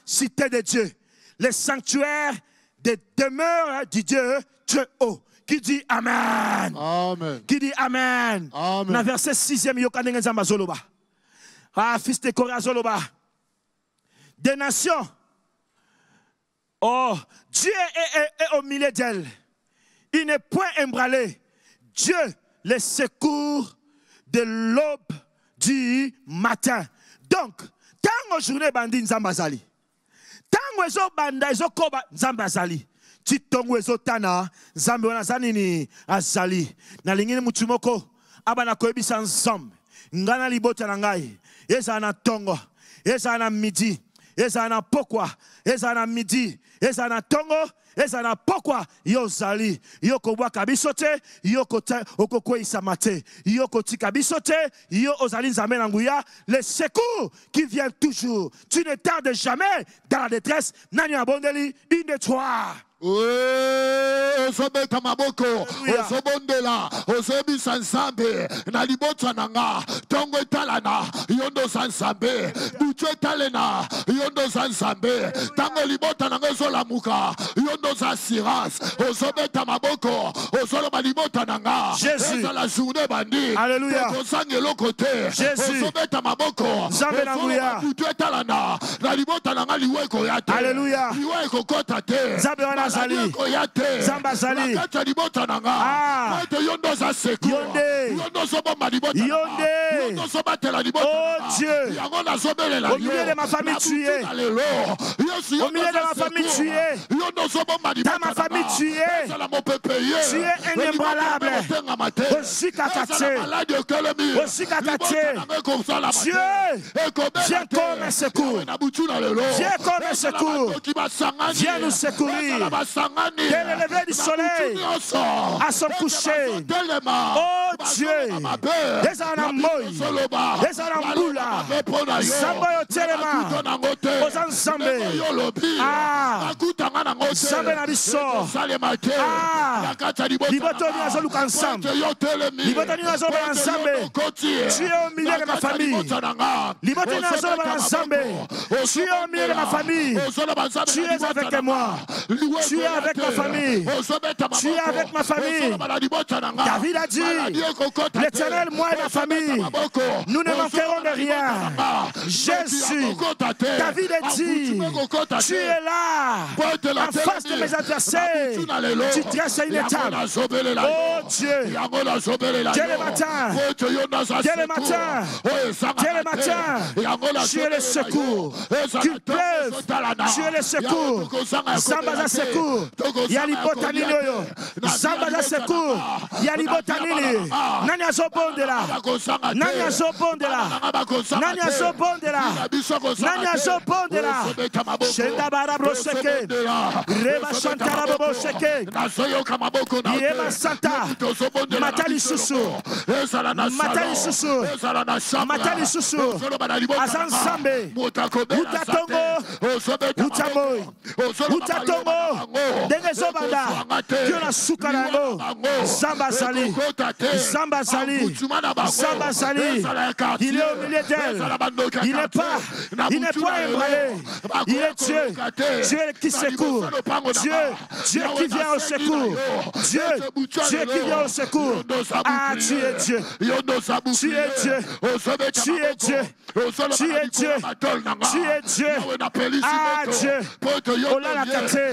cité de Dieu. Le sanctuaire des demeures du Dieu très haut. Qui dit Amen. Amen. Qui dit Amen. Amen. Dans verset 6e, Yokanenge Zamba Zoloba. Ah, fils de Corée Zoloba. Des nations. Oh, Dieu est au milieu d'elles. Il n'est point ébranlé. Dieu les secours de l'aube du matin. Donc, tant que journée bandi nzambazali, tant que zo banda zo koba nzambazali, titongo zo tana nzambe wana zanini azali. Na lingine mutumoko abana koebisa nzambe ngana libota na ngai eza na tongo eza na midi eza na pokwa eza na midi eza na tongo eza na pokwa yo zali yo kobwa kabiso te yo okokweisa mate yo kotika biso te yo ozali nzambe na nguya. Le secours qui vient toujours. Tu ne tardes jamais dans la détresse. Nani abondeli une de toi. Ozobeta maboko, ozobondela, ozobisa nsambe, na libotwa nanga, tongo etalana, yondo sansambe, bucho etalena, yondo sansambe, tango libota nanga ezolamuka, yondo za assurance, ozobeta maboko, ozoloba libota nanga, eza la journée bandi, ozange lokote, ozobeta maboko, ozoloba bucho etalana, na libota nanga liwe koyate, liwe kokota te, koyate, Zambazali. Ah. Oh Dieu. Au milieu de ma famille tuée. Au milieu de ma famille tuée. Dans ma famille tuée. Tu es inébranlable. Aussi Kakate. Aussi Kakate. Dieu. Viens comme un secours. Viens comme un secours. Viens nous secourir. Dès le lever du soleil à son coucher. Oh Dieu. Des anamoy. Des anamboula. Samboyo telema. Aux ensemble. Ah. Sambe na biso. Ah. Libotoni azoluka ensemble. Libotoni azoluka ensemble. Tu es au milieu de ma famille. Libotoni azoluka ensemble. Tu es au milieu de ma famille. Tu es avec moi. Tu es avec ma famille. Tu es avec ma famille. David a dit, l'Éternel, moi et ma famille, nous ne manquerons de rien. Jésus, David a dit, tu es là, en face de mes adversaires. Tu dresses une étable. Oh Dieu, dès le matin, dès le matin, dès le matin, tu es le secours. Qu'il pleuve, tu es le secours. Zambaza secours. Yalibotanini yo. Zambaza secours. Yalibotanini. Nani azobondela. Nani azobondela. Nani azobondela. Nani azobondela. Shenda barabro seke. Reba shantara bobo seke. Yema santa. Matali susu. Matali susu. Matali susu. Azansambe. Utatongo. Utamoy. Utatongo. Dengezobanda. Kiona sukarango. Zamba Sali. Zamba Sali. Zamba Sali. Il est au milieu d'elle. Il n'est pas ébranlé. Il est Dieu. Dieu qui secourt. Dieu qui vient au secours. Dieu qui vient au secours. Ah, tu es Dieu. Tu es Dieu. Tu es Dieu. Tu es Dieu. Tu es Dieu. Ah, Dieu. Ola la kate.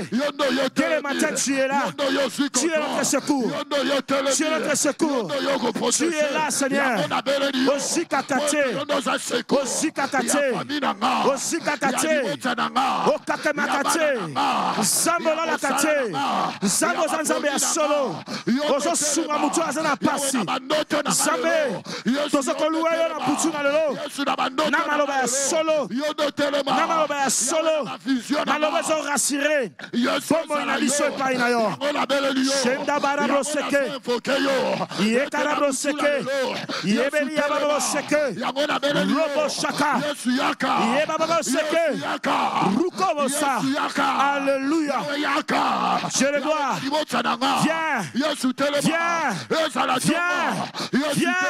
Dès le matin, tu es là. Tu es notre secours. Tu es notre secours. Tu es là, Seigneur. Aussi kakate. Aussi kakate. Aussi kakate. O kakemakate. Zambola la kate. Zambo zanzambe ya solo. Ozo sunga mutu azana pasi. Zambe. Tozo koluwa yo na butu na lelo. Namaloba ya solo. Namaloba ya solo. Maloba zo rassuré. Como inabiso epai na yo. Shenda barabro seke. Iye karabro seke. Iye beli yababro seke. Robo shaka. Iye bababro seke. Ruko bosa. Alléluia. Je le vois. Viens. Viens. Viens.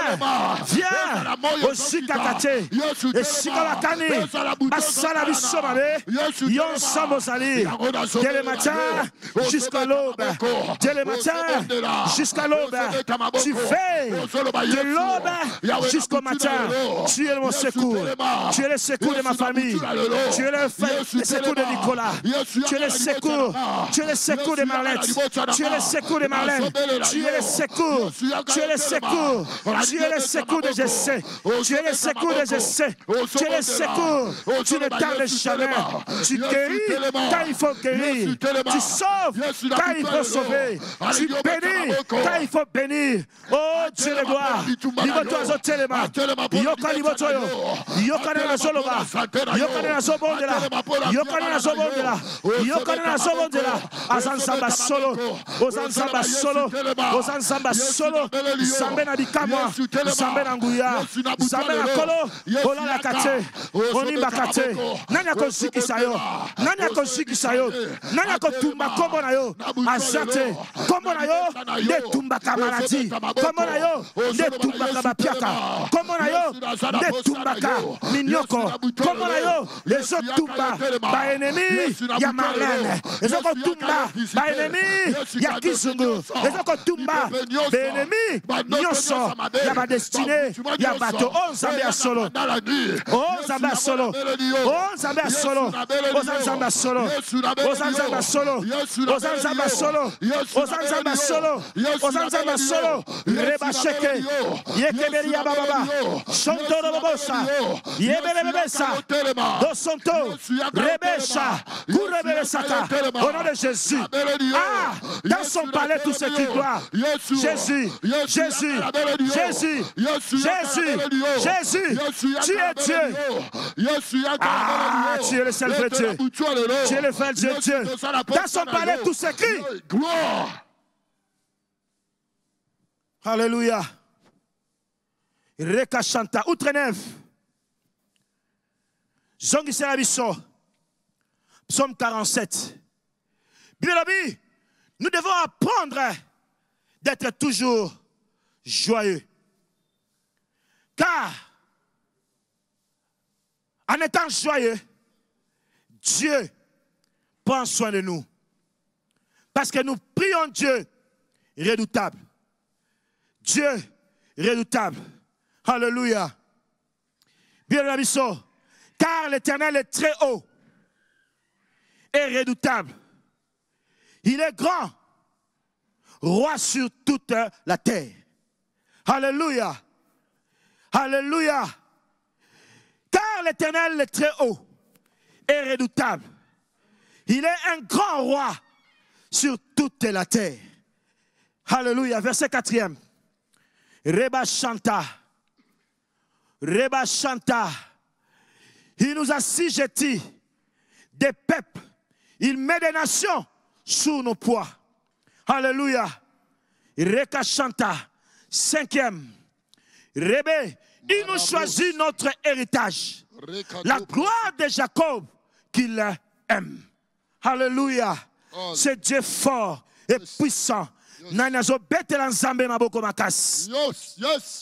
Viens. Aussi kakate. Et sikawakani. Basala bisomabe. Yon sambosali. Dès le matin jusqu'à l'aube. Dès le matin jusqu'à l'aube. Tu fais de l'aube jusqu'au matin. Tu es mon secours. Tu es le secours de ma famille. Tu es le secours de Nicolas. Tu es le secours. Tu es le secours de Marlette. Tu es le secours de Marlène. Tu es le secours. Tu es le secours. Tu es le secours de Jessé. Tu es le secours de Jessé. Tu es le secours. Tu ne tardes jamais. Tu guéris quand il faut guérir. Tu sauves quand il faut sauver. Tu bénis quand il faut bénir. Oh Dieu le gloire. Liboto azotelema. Yoka liboto yo. Yoka na zoloba. Yoka na zobondela. Yoka na zobondela. Yoka na zobondela. Azansamba solo. Ozansamba solo. Ozansamba solo. Zambe na bikamwa. Zambe na nguya. Zambe na kolo. Ola la kate. Onimba kate. Nani akosikisa yo. Nani akosikisa yo. Nani akotumba kombo na yo. Azate. Kombo na yo. Nde tumba kamarati. Kombo na yo. Nde tumba kabapiaka. Kombo na yo. Nde tumba ka minyoko. Kombo na yo. Les autres tumba. Ba ennemi. Ya marlene. Les autres tumba. Ba ennemi. Ya kizungu. Les autres tumba. Ba ennemi. Nyonso. Ya ba destiné. Ya bato. On s'en solo. Oh, Zamba solo. Oh, Zamba solo. Oh, Zamba solo. Oh, Zamba solo. Oh, Zamba solo. Oh, Zamba solo. Oh, Zamba solo. Reba sheke. Yekeberia baba. Shontoro bobosa. Yebelebesa. Do sonto. Rebesha. Kurebesaka. Au nom de Jésus. Ah, dans son palais tout ce qui doit. Jésus. Jésus. Jésus. Jésus. Jésus. Tu es Dieu. Ah, tu es le seul vrai Dieu. Tu es le vrai Dieu. Dans son palais, tout s'écrit. Alléluia. Reka chanta. Outre neuf. Zongi Serabiso. Psaume 47. Bibi, nous devons apprendre d'être toujours joyeux. Car en étant joyeux, Dieu prend soin de nous. Parce que nous prions Dieu redoutable. Dieu redoutable. Alléluia. Bien abisso. Car l'Éternel est très haut et redoutable. Il est grand, roi sur toute la terre. Alléluia. Alléluia. Car l'Éternel est très haut et redoutable. Il est un grand roi sur toute la terre. Alléluia. Verset 4e. Reba chanta. Reba chanta. Il nous a assujettis des peuples. Il met des nations sous nos poids. Alléluia. Reka chanta. 5e. Rebe. Il nous choisit notre héritage. La gloire de Jacob qu'il aime. Alléluia. C'est Dieu fort et puissant. Nanazo betela nzambe maboko makas. Yes,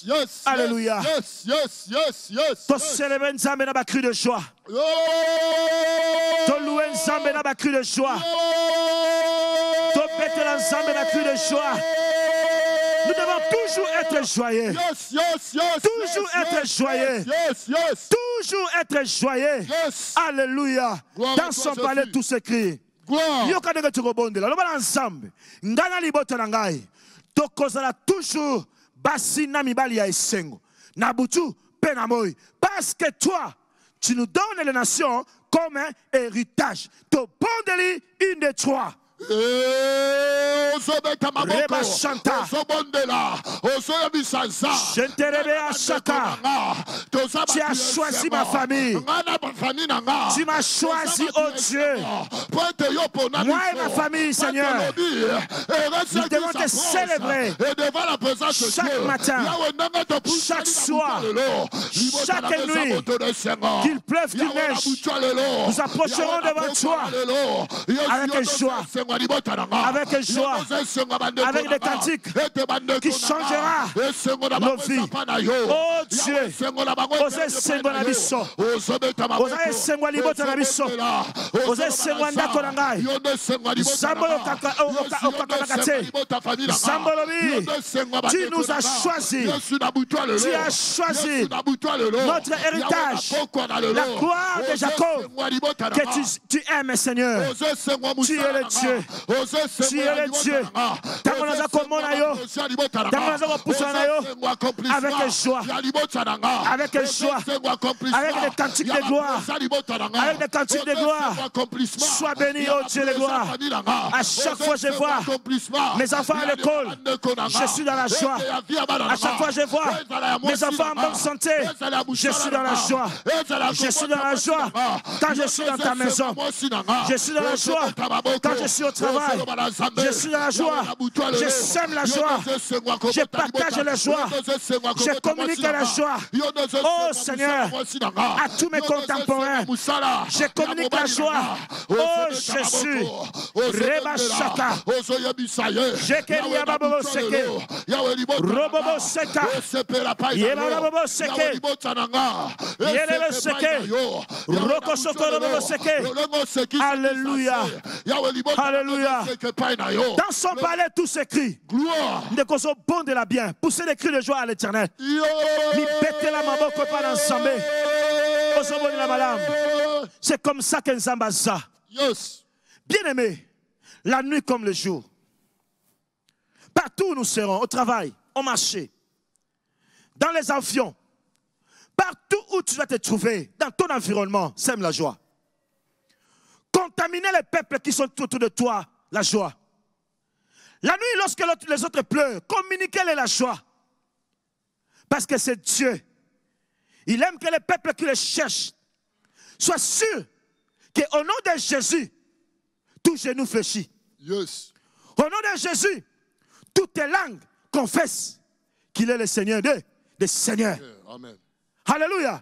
yes. Alléluia. Yes. To célébrer nzambe na ba cri de joie. To louer nzambe na ba cri de joie. To betela nzambe na cri de joie. Nous devons toujours être joyeux. Toujours être joyeux. Toujours être joyeux. Alléluia. Dans son palais tout s'écrit. Yoka nenge tukobondela. Loba ensemble. Ngana libota na ngai. Tokozala toujours basi na mibali ya esengo. Na butu pe na moi. Parce que toi, tu nous donnes les nations comme un héritage. To bondeli une des trois. Reba chanta. Tu as choisi ma famille. Tu m'as choisi, oh Dieu. Moi et ma famille, Seigneur. Nous devons te célébrer chaque matin, chaque soir, chaque nuit. Qu'il pleuve, qu'il neige. Nous approcherons devant toi avec joie. Avec joie, avec des cantiques qui changera nos vies. Oh Dieu, osez sengwa biso, osez sengwa libota na biso, osez sengwa ndako na ngai. Sambolo okakakate, sambolo bi. Tu nous as choisi, tu as choisi notre héritage, la gloire de Jacob que tu aimes, Seigneur. Tu es le Dieu. Tu es le Dieu. Avec joie. Avec joie. Avec des cantiques de gloire. Avec des cantiques de gloire. Sois béni, oh Dieu de gloire. À chaque fois je vois mes enfants à l'école, je suis dans la joie. À chaque fois je vois mes enfants en bonne santé, je suis dans la joie. Je suis dans la joie quand je suis dans ta maison. Je suis dans la joie quand je suis au travail. Je suis dans la joie. Je sème la joie. Je partage la joie. Je communique la joie. Oh Oh Seigneur, à tous mes contemporains, je communique la joie. Oh Jésus, Reba Shaka, Jekeria Babobo Seke, Robobo Seka, Yela Babobo Seke, Yele Seke, Roko Soko Robobo Seke. Alléluia. Alléluia. Dans son palais, tout s'écrit. Nous sommes bons de la bien. Poussez des cris de joie à l'éternel. C'est comme ça que nous sommes. Bien aimé, la nuit comme le jour. Partout où nous serons, au travail, au marché, dans les avions, partout où tu vas te trouver, dans ton environnement, sème la joie. Contaminer les peuples qui sont autour de toi, la joie. La nuit, lorsque les autres pleurent, communiquez-les la joie. Parce que c'est Dieu. Il aime que les peuples qui le cherchent soient sûrs qu'au nom de Jésus, tout genou fléchit. Yes. Au nom de Jésus, toutes les langues confessent qu'il est le Seigneur des Seigneurs. Amen. Alléluia.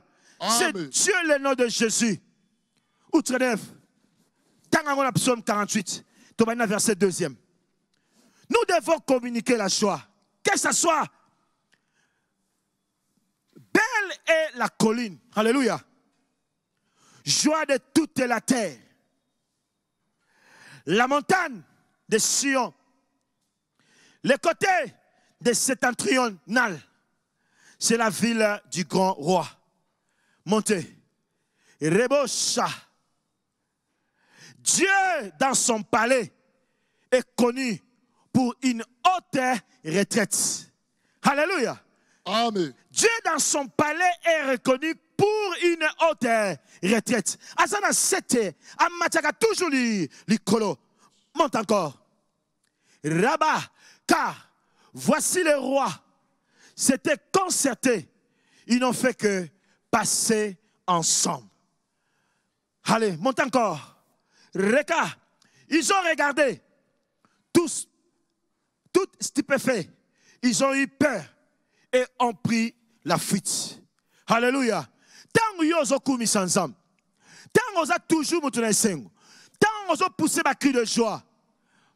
C'est Dieu le nom de Jésus. Outre-neuf. Dans le psaume 48, verset 2e. Nous devons communiquer la joie. Que ce soit belle est la colline. Alléluia. Joie de toute la terre. La montagne de Sion. Le côté de septentrional. C'est la ville du grand roi. Montez. Rebosha. Dieu, dans son palais, est connu pour une haute retraite. Alléluia. Amen. Dieu, dans son palais, est reconnu pour une haute retraite. Azana 7, Amataka toujours l'icolo. Monte encore. Rabat, car voici les rois. C'était concerté. Ils n'ont fait que passer ensemble. Allez, monte encore. Reka, ils ont regardé tous, tout stupéfait. Ils ont eu peur et ont pris la fuite. Alléluia. Tant qu'ils ont commis ensemble, tant qu'ils ont toujours montré les seins, tant qu'ils ont poussé ma cri de joie,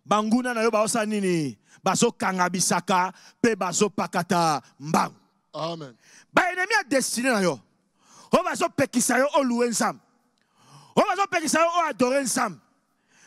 Banguna na yo ba osanini, baso kangabisaka, pe baso pakata mbang. Amen. Ba ennemi a destiné na yo. O baso pekisa yo o louer ensemble. On va pekisa yo o adorer ensemble.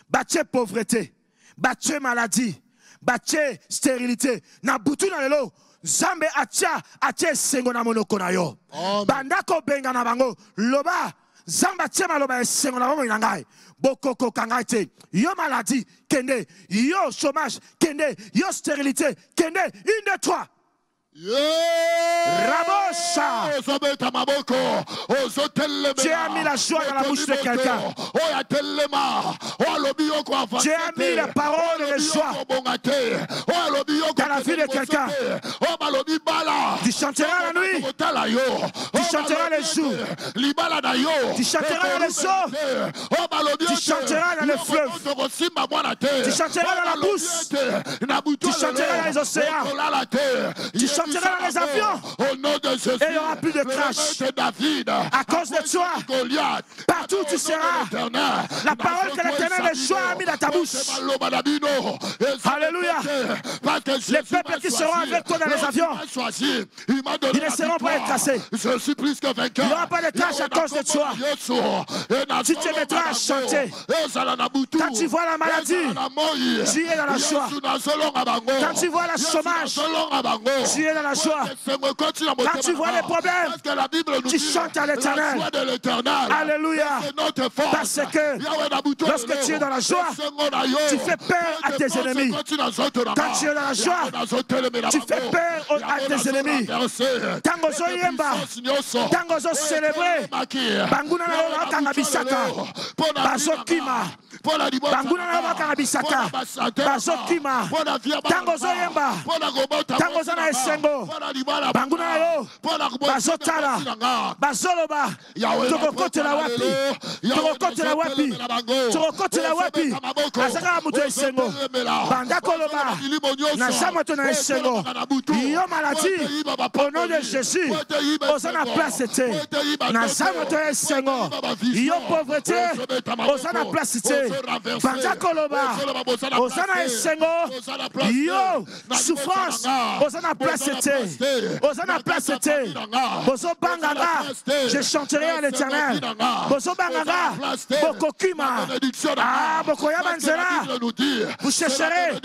Bache pauvreté, bache maladie, bache stérilité. Na butu na lelo, Zambe atia sengo na monoko na yo. Bandako benga na bango, loba, Zamba tia maloba sengo na bango inangai. Bokoko kangaite, yo maladie, kende, yo chômage, kende, yo stérilité, kende, une de trois. Rabosha. Tu as mis la joie dans la bouche de quelqu'un. Tu as mis la parole de joie dans la vie de quelqu'un. Tu chanteras la nuit. Tu chanteras les jours. Tu chanteras dans les eaux. Tu chanteras dans les fleuves. Tu chanteras dans la bourse. Tu chanteras dans les océans. Tu chanteras dans les avions. Au nom de Jésus, et il n'y aura plus de crash. À cause de toi, partout où tu seras, la parole que l'Éternel de joie a mis dans ta bouche. Alléluia. Les peuples qui seront avec toi dans les avions, ils ne seront pas écrasés. Il n'y aura pas de crash à cause de toi. Tu te mettras à chanter. Quand tu vois la maladie, tu es dans la joie. Quand tu vois le chômage, tu es dans la joie. Quand tu vois les problèmes, tu chantes à l'Éternel. Alléluia. Parce que lorsque tu es dans la joie, tu fais peur à tes ennemis. Quand tu es dans la joie, tu fais peur à tes ennemis. Tango zo yemba, tango zo célébrer, banguna na yo kanga bisaka, bazo kima, banguna na bakarabisaka bazokima tango zoyemba tango zana esengo banguna na yo bazotala bazoloba tokokotela wapi azaka mutu esengo banda koloba na samoto na esengo yo maladi au nom de Jésus osana place te na samoto esengo yo pauvreté osana place te banda koloba osana esengo yo souffrance osana place te osana place te bozo banganga je chanterai à l'Éternel bozo banganga bokokima bokoyaba nzela vous chercherez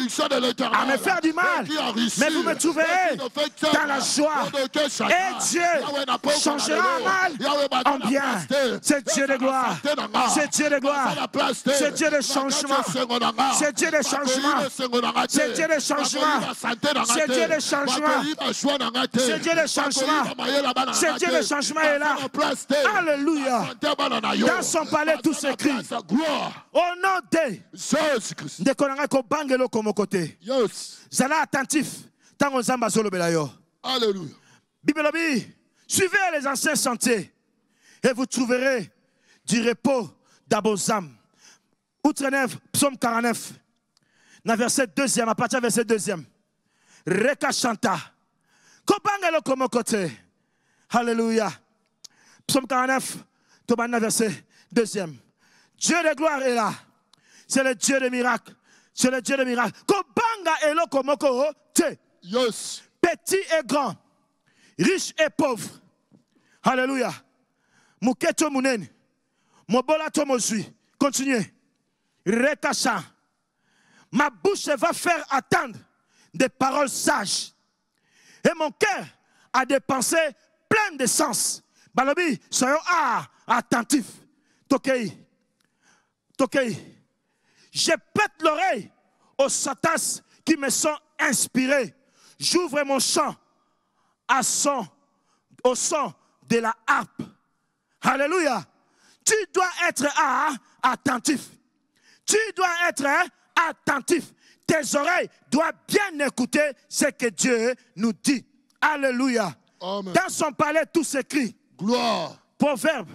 à me faire du mal mais vous me trouverez dans la joie et Dieu changera un mal en bien. C'est Dieu de gloire, c'est Dieu de gloire, c'est Dieu de changement, c'est Dieu de changement, c'est Dieu de changement, c'est Dieu de changement, c'est Dieu de changement, c'est Dieu de changement est là. Alléluia. Dans son palais tout s'écrit au nom de konanga ko bangelo comme côté. Zala attentif tant on zamba solo belayo. Alléluia. Bible dit, suivez les anciens sentiers et vous trouverez du repos dans vos âmes. Outre-neuf, psaume 49, dans verset 2e, à partir du verset 2e. Reka chanta. Kobangelo comme côté. Alléluia. Psaume 49, Tobana verset 2e. Dieu de gloire est là. C'est le Dieu de miracles. C'est le Dieu de miracles. Kobanga elo comme côté. Yes. Petit et grand, riche et pauvre. Alléluia. Muketo munen, mobola to mozui. Continuez. Rekacha. Ma bouche va faire attendre des paroles sages. Et mon cœur a des pensées pleines de sens. Balobi, soyons attentifs. Tokei. Tokei. Je prête l'oreille aux satas qui me sont inspirés. J'ouvre mon chant au son de la harpe. Alléluia. Tu dois être attentif. Tu dois être attentif. Tes oreilles doivent bien écouter ce que Dieu nous dit. Alléluia. Amen. Dans son palais, tout s'écrit. Gloire. Proverbe,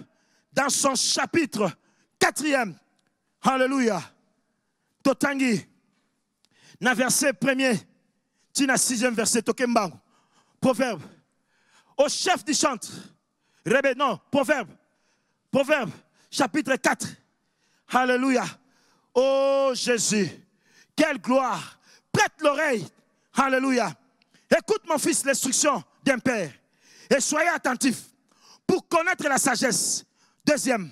dans son chapitre 4e. Alléluia. Totangi, dans verset 1er, tina 6e verset, Tokembango. Proverbe. Au chef du chantre. Non, Proverbe. Proverbe, chapitre 4. Alléluia. Oh Jésus, quelle gloire. Prête l'oreille. Alléluia. Écoute mon fils l'instruction d'un père. Et soyez attentifs pour connaître la sagesse. Deuxième.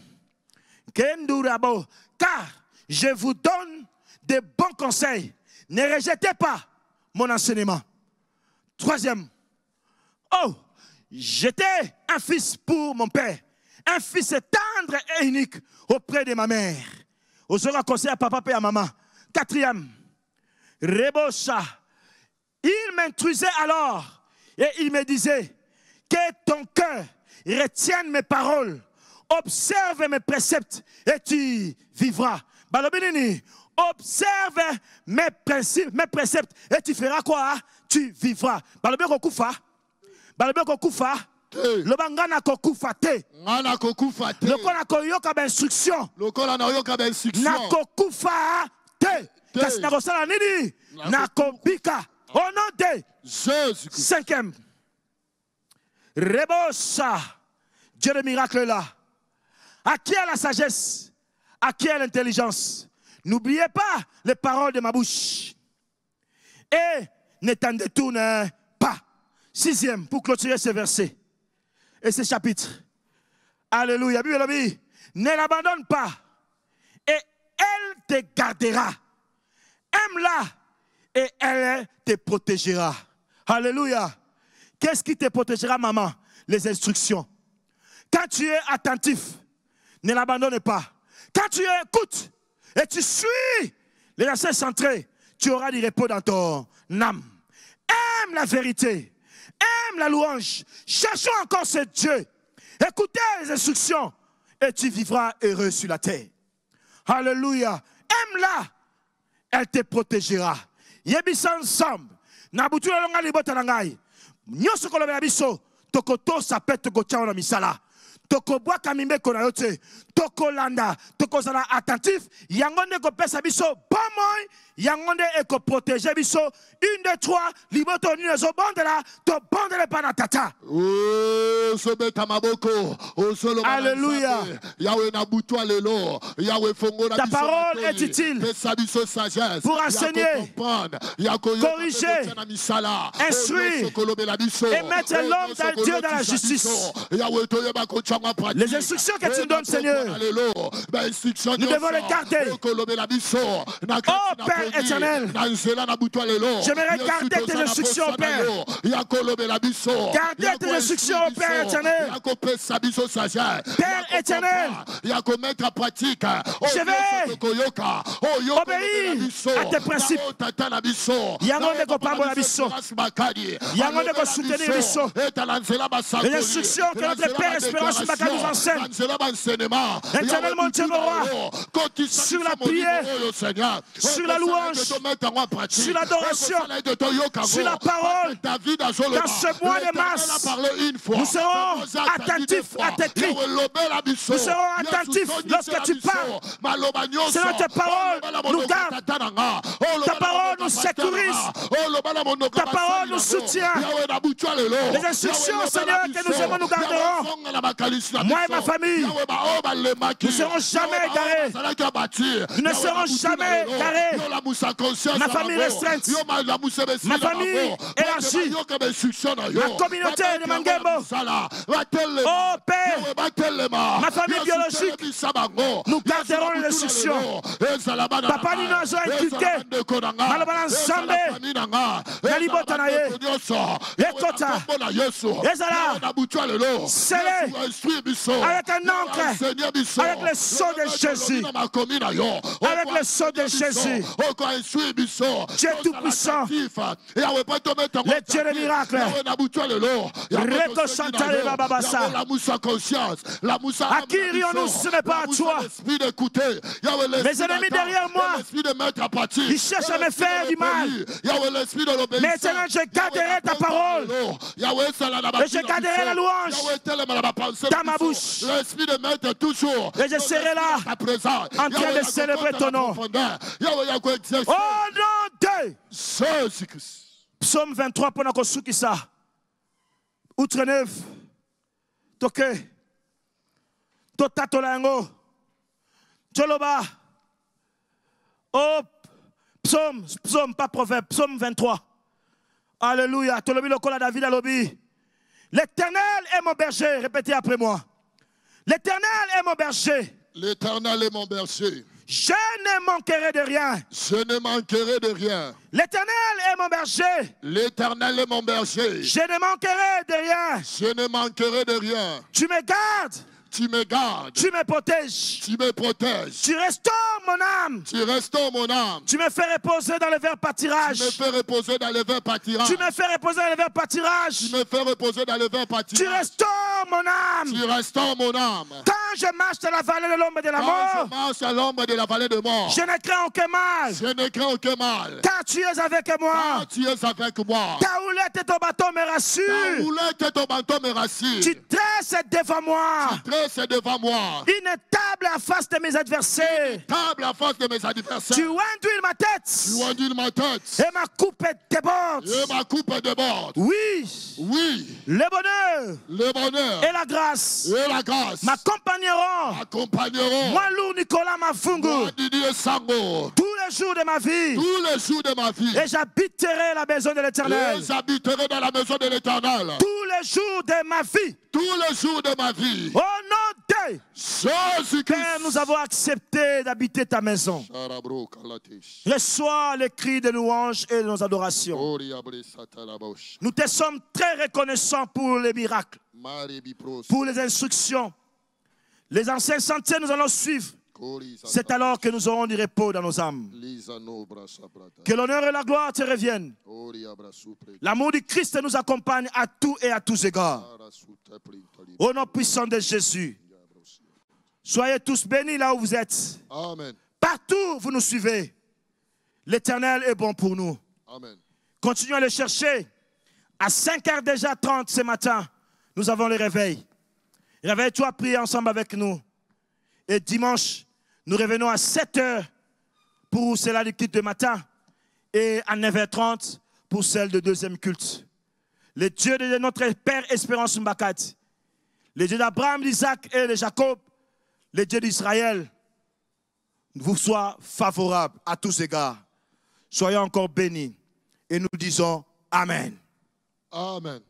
Car je vous donne de bons conseils. Ne rejetez pas mon enseignement. Troisième. Oh, j'étais un fils pour mon père. Un fils tendre et unique auprès de ma mère. On sera conseillé à papa et à maman. Quatrième. Rebocha. Il m'instruisait alors et il me disait que ton cœur retienne mes paroles. Observe mes préceptes et tu vivras. Balobinini. Observe mes préceptes et tu feras quoi? Tu vivras. Balobé kokufa. Balobé kokufa. Lobangana kokufa te. Ngana kokufa te. Lokola koyoka ba instruction. Lokola na yoka ba instruction. Na kokufa te. Kasi na kosala nini? Na kobika. Au nom de Jésus. Cinquième. Rebosa. Dieu de miracle est là. À qui est la sagesse? À qui est l'intelligence? N'oubliez pas les paroles de ma bouche. Et ne t'en détourne pas. Sixième, pour clôturer ce verset et ce chapitre. Alléluia. Ne l'abandonne pas. Et elle te gardera. Aime-la. Et elle te protégera. Alléluia. Qu'est-ce qui te protégera, maman? Les instructions. Quand tu es attentif, ne l'abandonne pas. Quand tu écoutes et tu suis les versets centrés, tu auras du repos dans ton âme. Aime la vérité. Aime la louange. Cherchons encore ce Dieu. Écoutez les instructions et tu vivras heureux sur la terre. Alléluia. Aime-la. Elle te protégera. Yebisa ensemble. Nabutu la longa libota nangai. Nyoso kolobela biso. Tokoto sapet toko tchao na misala. Toko boa kamimbe kona yote. Toko landa. Toko zana attentif. Yangonde ko pesa biso. Bomoy. Yangonde eko protéger biso. Une, deux, trois. Liboto ni lezo bondela. To bondele panatata. Oh, sobe tamaboko. Oh, solo. Alléluia. Yahweh nabutu alelo. Yahweh fongo na ta parole est utile pour enseigner, corriger, instruire et mettre l'homme d'un Dieu dans la justice. Les instructions que tu nous donnes, Seigneur, nous devons les garder. Oh Père éternel, j'aimerais garder tes instructions, Père. Garder tes instructions, Père éternel. Père éternel, je vais obéir à tes principes. Yangonde ko pambola biso. Yangonde ko soutenir biso. Les instructions que notre Père Espérance Mbaka nous enseigne. Éternel mon Dieu, mon roi, sur la prière, sur la louange, sur l'adoration, sur la parole, dans ce mois de mars, nous serons attentifs à tes cris. Nous serons attentifs lorsque tu parles. Selon tes paroles, nous garde. Ta parole nous sécurise. Ta parole nous soutient. Les instructions, Seigneur, que nous aimons, nous garderons. Moi et ma famille, nous ne serons jamais égarés. Nous ne serons jamais égarés. Ma famille restreinte, ma famille élargie, ma communauté de Mangembo. Oh Père, ma famille biologique, nous garderons les instructions. Papa nous a inculqué. Malabana Nzambe, Nalibota naye, Ekota, Ezala, scellé avec un encre, avec le sceau de Jésus, avec le sceau de Jésus. Dieu tout-puissant, le Dieu des miracles, Rekosantale Bababasa. À qui irions-nous si ce n'est pas à toi? Mes ennemis derrière moi, ils cherchent à me faire du mal. Maintenant, je garderai ta parole. Et je garderai la louange dans ma bouche. Et je serai là en train de célébrer ton nom. Au nom de Psaume 23, pendant qu'on souki ça. Outre neuf. Toke. Totatolango. Tcholoba. Oh, psaume, pas proverbe, psaume 23. Alléluia. Tolobi lokola David alobi. L'Éternel est mon berger. Répétez après moi. L'Éternel est mon berger. L'Éternel est mon berger. Je ne manquerai de rien. Je ne manquerai de rien. L'Éternel est mon berger. L'Éternel est mon berger. Je ne manquerai de rien. Je ne manquerai de rien. Tu me gardes. Tu me gardes. Tu me protèges. Tu me protèges. Tu restaures mon âme. Tu restaures mon âme. Tu me fais reposer dans le vert pâturage. Tu me fais reposer dans le vert pâturage. Tu me fais reposer dans le vert pâturage. Tu me fais reposer dans le vert pâturage. Tu restaures mon âme. Tu restaures mon âme. Quand je marche dans la vallée de l'ombre de la mort. Quand je marche à l'ombre de la vallée de mort. Je ne crains aucun mal. Je ne crains aucun mal. Car tu es avec moi. Car tu es avec moi. Ta houlette et ton bâton me rassurent. Ta houlette et ton bâton me rassurent. Tu dresses devant moi. Tu dresses devant moi. Une table en face de mes adversaires. Une table en face de mes adversaires. Tu enduis ma tête. Tu enduis ma tête. Et ma coupe déborde. Et ma coupe déborde. Oui. Oui. Le bonheur. Le bonheur. Et la grâce. Et la grâce. M'accompagneront. M'accompagneront. Moi, Lou Nicolas Mafungu. Moi, Didier Sango. Tous les jours de ma vie. Tous les jours de ma vie. Et j'habiterai la maison de l'Éternel. Et j'habiterai dans la maison de l'Éternel. Tous les jours de ma vie. Tous les jours de ma vie. Au nom de Jésus-Christ. Père, nous avons accepté d'habiter ta maison. Reçois les cris de louange et de nos adorations. Nous te sommes très reconnaissants pour les miracles, pour les instructions. Les anciens sentiers, nous allons suivre. C'est alors que nous aurons du repos dans nos âmes. Que l'honneur et la gloire te reviennent. L'amour du Christ nous accompagne à tout et à tous égards. Au nom puissant de Jésus. Soyez tous bénis là où vous êtes. Amen. Partout où vous nous suivez, l'Éternel est bon pour nous. Amen. Continuons à le chercher. À 5h déjà 30 ce matin, nous avons le réveil. Réveille-toi, priez ensemble avec nous. Et dimanche, nous revenons à 7h pour celle du culte de matin et à 9h30 pour celle de deuxième culte. Le Dieu de notre Père Espérance Mbakat, le Dieu d'Abraham, d'Isaac et de Jacob, le Dieu d'Israël, vous soit favorable à tous égards. Soyez encore bénis et nous disons Amen. Amen.